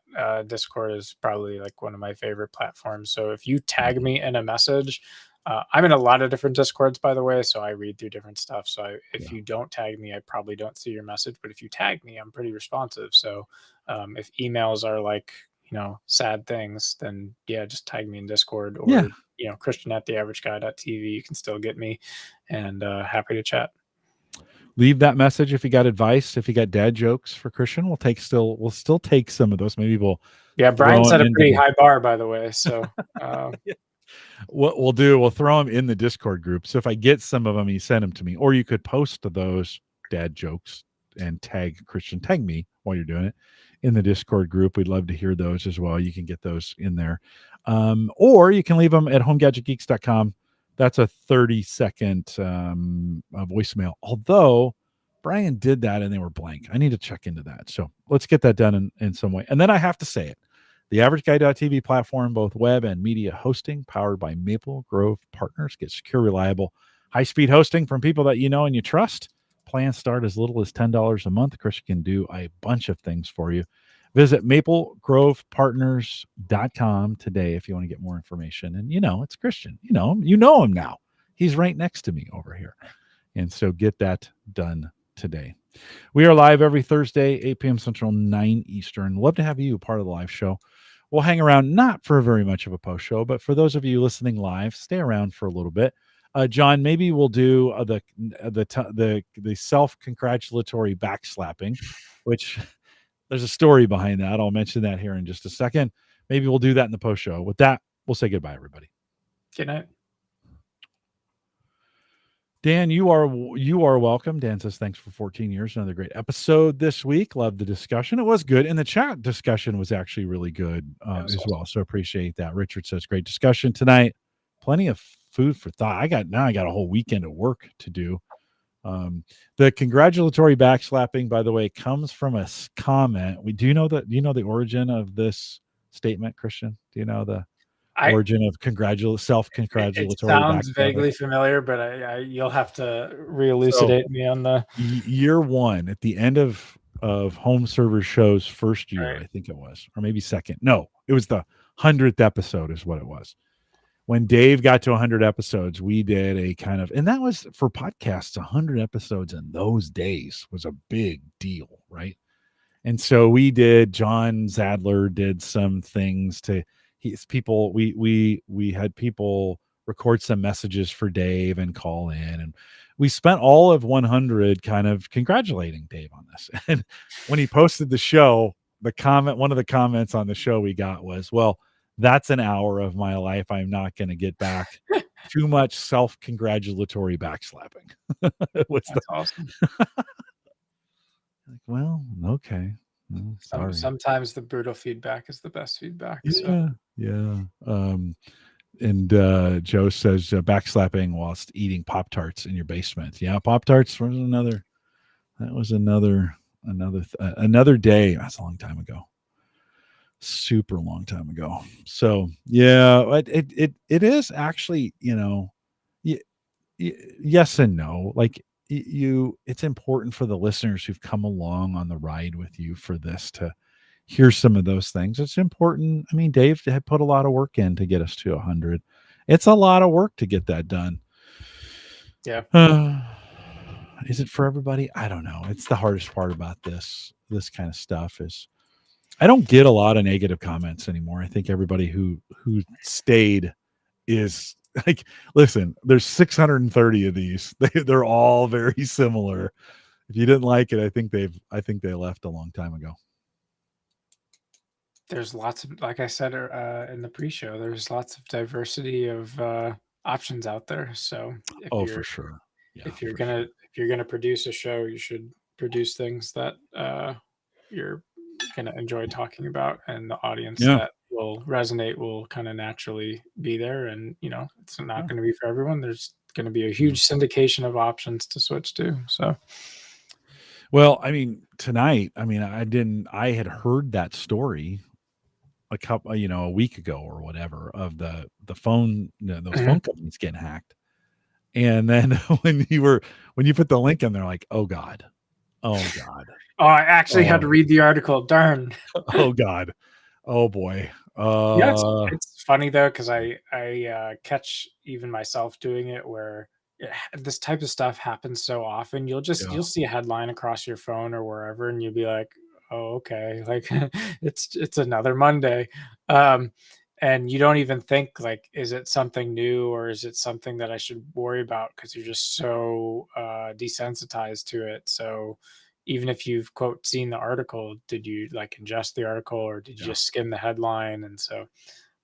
B: Discord is probably like one of my favorite platforms. So if you tag me in a message, I'm in a lot of different Discords, by the way, so I read through different stuff. So if you don't tag me, I probably don't see your message. But if you tag me, I'm pretty responsive. So if emails are like, sad things, then yeah, just tag me in Discord or, Christian at theaverageguy.tv. You can still get me, and happy to chat.
A: Leave that message if you got advice, if you got dad jokes for Christian. We'll still take some of those. Maybe we'll.
B: Yeah, Brian set a pretty high bar, by the way. So
A: what we'll do, we'll throw them in the Discord group. So if I get some of them, you send them to me, or you could post those dad jokes and tag Christian, tag me while you're doing it in the Discord group. We'd love to hear those as well. You can get those in there. Or you can leave them at homegadgetgeeks.com. That's a 30-second voicemail. Although Brian did that and they were blank. I need to check into that. So let's get that done in some way. And then I have to say it. The AverageGuy.tv platform, both web and media hosting, powered by Maple Grove Partners. Get secure, reliable, high-speed hosting from people that you know and you trust. Plans start as little as $10 a month. Chris can do a bunch of things for you. Visit maplegrovepartners.com today if you want to get more information. And it's Christian. You know him now. He's right next to me over here. And so get that done today. We are live every Thursday, 8 p.m. Central, 9 Eastern. Love to have you part of the live show. We'll hang around, not for very much of a post show, but for those of you listening live, stay around for a little bit. John, maybe we'll do the self-congratulatory backslapping, which there's a story behind that. I'll mention that here in just a second. Maybe we'll do that in the post show. With that, we'll say goodbye, everybody.
B: Good night.
A: Dan, you are welcome. Dan says thanks for 14 years. Another great episode this week. Love the discussion. It was good. And the chat discussion was actually really good as well. So appreciate that. Richard says great discussion tonight. Plenty of food for thought. I got a whole weekend of work to do. The congratulatory backslapping, by the way, comes from a comment. Do you know the origin of this statement, Christian? Do you know the origin of self-congratulatory?
B: It sounds vaguely familiar, but you'll have to re-elucidate me on the
A: year one at the end of Home Server Show's first year, right. I think it was, or maybe second. No, it was the 100th episode is what it was. When Dave got to 100 episodes, we did a kind of, and that was for podcasts, 100 episodes in those days was a big deal, right? And so we did, John Zadler did some things to we had people record some messages for Dave and call in, and we spent all of 100 kind of congratulating Dave on this. And when he posted the show, one of the comments on the show we got was, well, that's an hour of my life I'm not going to get back. Too much self-congratulatory backslapping. That's
B: awesome.
A: Well, okay. No, sorry.
B: Sometimes the brutal feedback is the best feedback.
A: Yeah. And Joe says backslapping whilst eating Pop-Tarts in your basement. Yeah, Pop-Tarts was another day. That's a long time ago. Super long time ago. So yeah, it is actually, yes and no. Like it's important for the listeners who've come along on the ride with you for this to hear some of those things. It's important. I mean, Dave had put a lot of work in to get us to 100. It's a lot of work to get that done.
B: Yeah.
A: Is it for everybody? I don't know. It's the hardest part about this kind of stuff is I don't get a lot of negative comments anymore. I think everybody who stayed is like, listen, there's 630 of these. They're all very similar. If you didn't like it, I think they left a long time ago.
B: There's lots of, like I said in the pre-show, there's lots of diversity of options out there. So if
A: Oh,
B: you're
A: for sure. Yeah,
B: if you're
A: for
B: gonna
A: sure.
B: if you're gonna produce a show, you should produce things that you're gonna enjoy talking about, and the audience
A: Yeah.
B: that will resonate will kind of naturally be there. And it's not
A: Yeah.
B: going to be for everyone. There's going to be a huge syndication of options to switch to. So
A: Well, I mean, tonight, I mean, I had heard that story a week ago or whatever of the phone, those phone companies getting hacked. And then when you put the link in, they're like, oh God. Oh God.
B: Oh, I actually had to
A: Oh,
B: read the article. Darn.
A: oh God. Oh boy.
B: Yeah, it's funny though, because I catch even myself doing it where this type of stuff happens so often. You'll
A: Yeah.
B: see a headline across your phone or wherever, and you'll be like, "Oh, okay." Like it's another Monday, and you don't even think like, is it something new or is it something that I should worry about? Because you're just so desensitized to it. So even if you've quote seen the article, did you like ingest the article or did you
A: Yeah.
B: just skim the headline? And so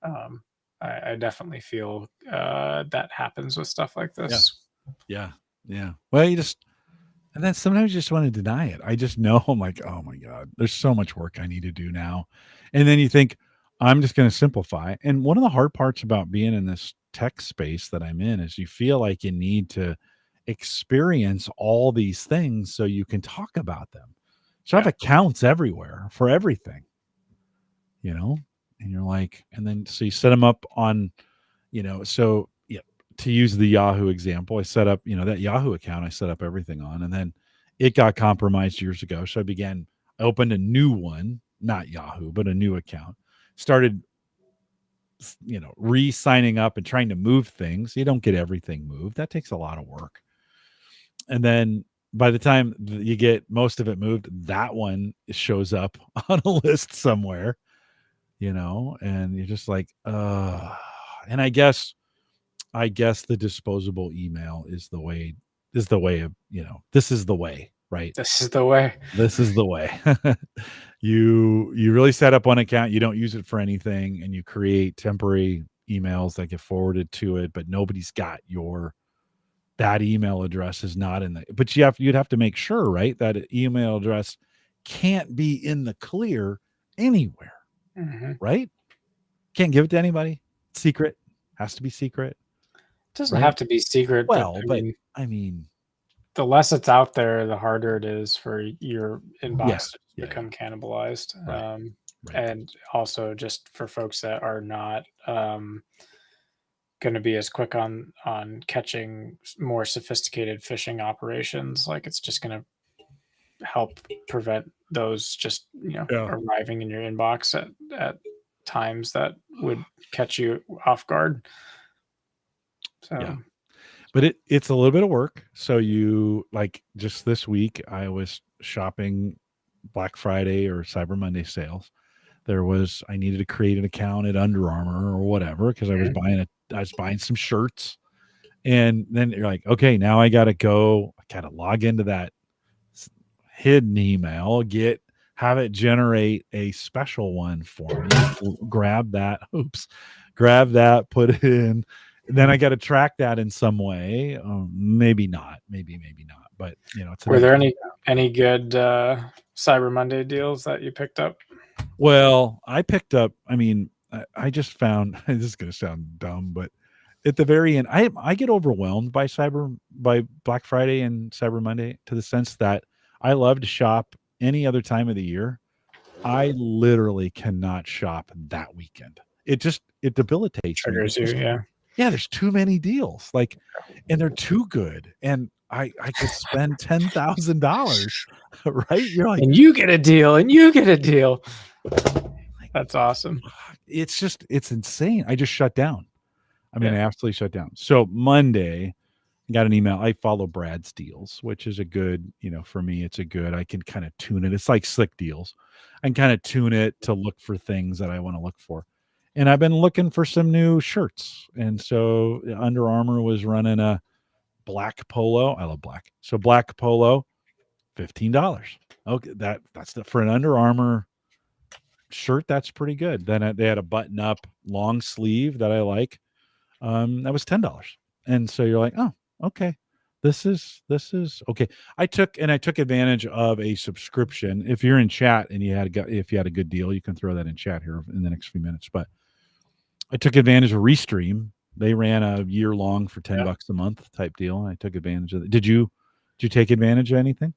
B: um, I definitely feel that happens with stuff like
A: Yeah.
B: this.
A: Yeah. Yeah. Well, and then sometimes you just want to deny it. I just know I'm like, oh my God, there's so much work I need to do now. And then you think, I'm just going to simplify. And one of the hard parts about being in this tech space that I'm in is you feel like you need to experience all these things so you can talk about them. So I have
B: Yeah.
A: accounts everywhere for everything, and you're like, and then so you set them up on, so yeah, to use the Yahoo example, I set up, that Yahoo account I set up everything on, and then it got compromised years ago. So I opened a new one, not Yahoo, but a new account, started, re-signing up and trying to move things. You don't get everything moved. That takes a lot of work. And then by the time you get most of it moved, that one shows up on a list somewhere, and you're just like, and I guess the disposable email is the way of, this is the way, right?
B: This is the way.
A: This is the way. You really set up one account, you don't use it for anything, and you create temporary emails that get forwarded to it, but nobody's got that email address is not in the, but you'd have to make sure, right, that email address can't be in the clear anywhere, right? Can't give it to anybody. Secret. Has to be secret.
B: It doesn't
A: Right?
B: have to be secret,
A: Well,
B: but
A: I mean,
B: the less it's out there, the harder it is for your inbox to become cannibalized.
A: Right.
B: And also just for folks that are not going to be as quick on catching more sophisticated phishing operations, like it's just going to help prevent those just arriving in your inbox at times that would catch you off guard. So
A: yeah. But it's a little bit of work. So you, like, just this week I was shopping Black Friday or Cyber Monday sales. I needed to create an account at Under Armour or whatever, because I was buying some shirts. And then you're like, okay, now I gotta log into that hidden email, have it generate a special one for me, grab that, put it in. Then I got to track that in some way. Maybe not, maybe not. But
B: were there any good Cyber Monday deals that you picked up?
A: Well, I picked up. I mean, I just found. This is going to sound dumb, but at the very end, I get overwhelmed by Black Friday and Cyber Monday, to the sense that I love to shop any other time of the year. I literally cannot shop that weekend. It debilitates me.
B: Triggers you, yeah.
A: Yeah, there's too many deals, and they're too good. And I could spend $10,000, right? You're like,
B: and you get a deal, and you get a deal. That's awesome.
A: It's insane. I just shut down. I mean,
B: Yeah.
A: I absolutely shut down. So Monday, I got an email. I follow Brad's Deals, which is a good, for me, it's a good, I can kind of tune it. It's like Slick Deals. I can kind of tune it to look for things that I want to look for. And I've been looking for some new shirts. And so Under Armour was running a black polo. I love black. So black polo, $15. Okay, that's for an Under Armour shirt. That's pretty good. Then they had a button up long sleeve that I like. That was $10. And so you're like, oh, okay. This is okay. I took advantage of a subscription. If you're in chat and if you had a good deal, you can throw that in chat here in the next few minutes. But I took advantage of Restream. They ran a year long for $10 a month type deal, and I took advantage of it. Did you take advantage of anything?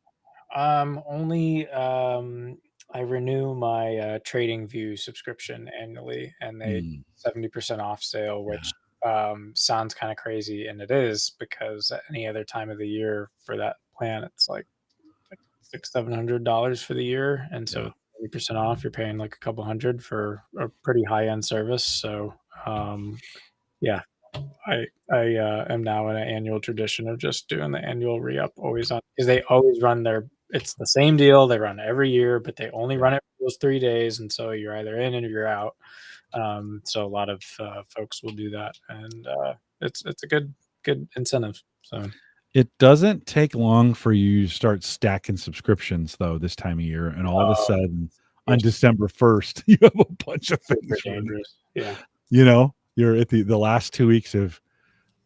B: Only I renew my TradingView subscription annually, and they 70% off sale, which sounds kind of crazy, and it is, because at any other time of the year for that plan, it's like $600-$700 for the year, and so 70% off, you're paying like a couple hundred for a pretty high end service. So yeah, I am now in an annual tradition of just doing the annual re-up always on, because they always run it's the same deal they run every year, but they only run it for those 3 days, and so you're either in or you're out. So a lot of folks will do that, and it's a good incentive. So
A: it doesn't take long for you to start stacking subscriptions though this time of year, and all of a sudden on December 1st you have a bunch of things
B: dangerous. Yeah,
A: you're at the last 2 weeks of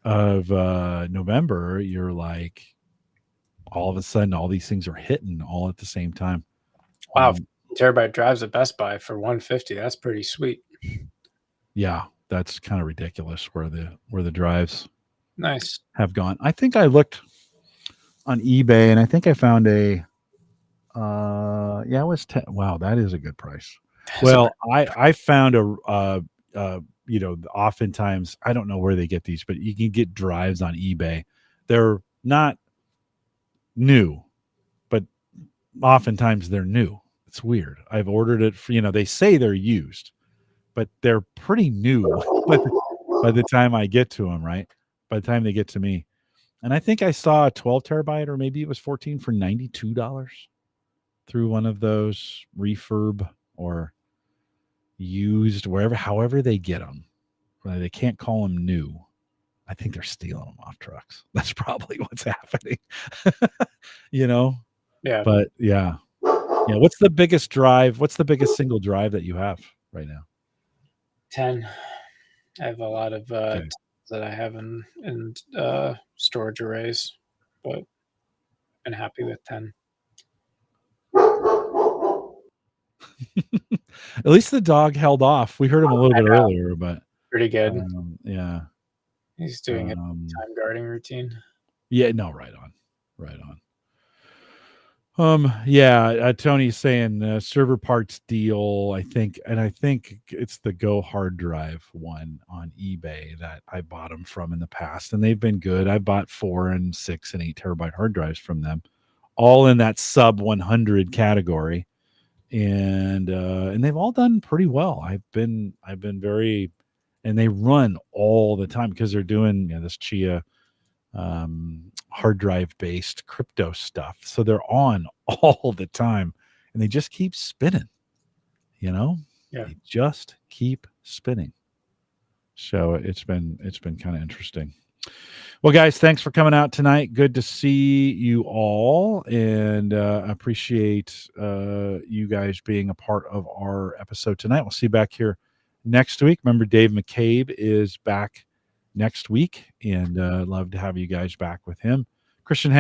A: November. You're like, all of a sudden all these things are hitting all at the same time.
B: Wow. Terabyte drives at Best Buy for $150. That's pretty sweet.
A: Yeah, that's kind of ridiculous where the drives have gone. I think I looked on eBay and I think I found it was 10. Wow, that is a good price. Well, I found oftentimes, I don't know where they get these, but you can get drives on eBay. They're not new, but oftentimes they're new. It's weird. I've ordered it for, they say they're used, but they're pretty new by the time I get to them, right? By the time they get to me. And I think I saw a 12 terabyte, or maybe it was 14 for $92 through one of those refurb or used, however they get them. They can't call them new. I think they're stealing them off trucks. That's probably what's happening.
B: Yeah.
A: But yeah. What's the biggest drive? What's the biggest single drive that you have right now?
B: 10. I have a lot of that I have in storage arrays, but I'm happy with 10.
A: At least the dog held off. We heard him a little bit earlier, but
B: pretty good.
A: Yeah.
B: He's doing a time guarding routine.
A: Yeah, no, right on. Tony's saying server parts deal. I think it's the Go hard drive one on eBay that I bought them from in the past, and they've been good. I bought 4 and 6 and 8 terabyte hard drives from them, all in that sub 100 category, and they've all done pretty well. I've been very, and they run all the time because they're doing this Chia hard drive based crypto stuff, so they're on all the time and they just keep spinning. They just keep spinning. So it's been kind of interesting. Well, guys, thanks for coming out tonight. Good to see you all, and appreciate you guys being a part of our episode tonight. We'll see you back here next week. Remember, Dave McCabe is back next week, and love to have you guys back with him. Christian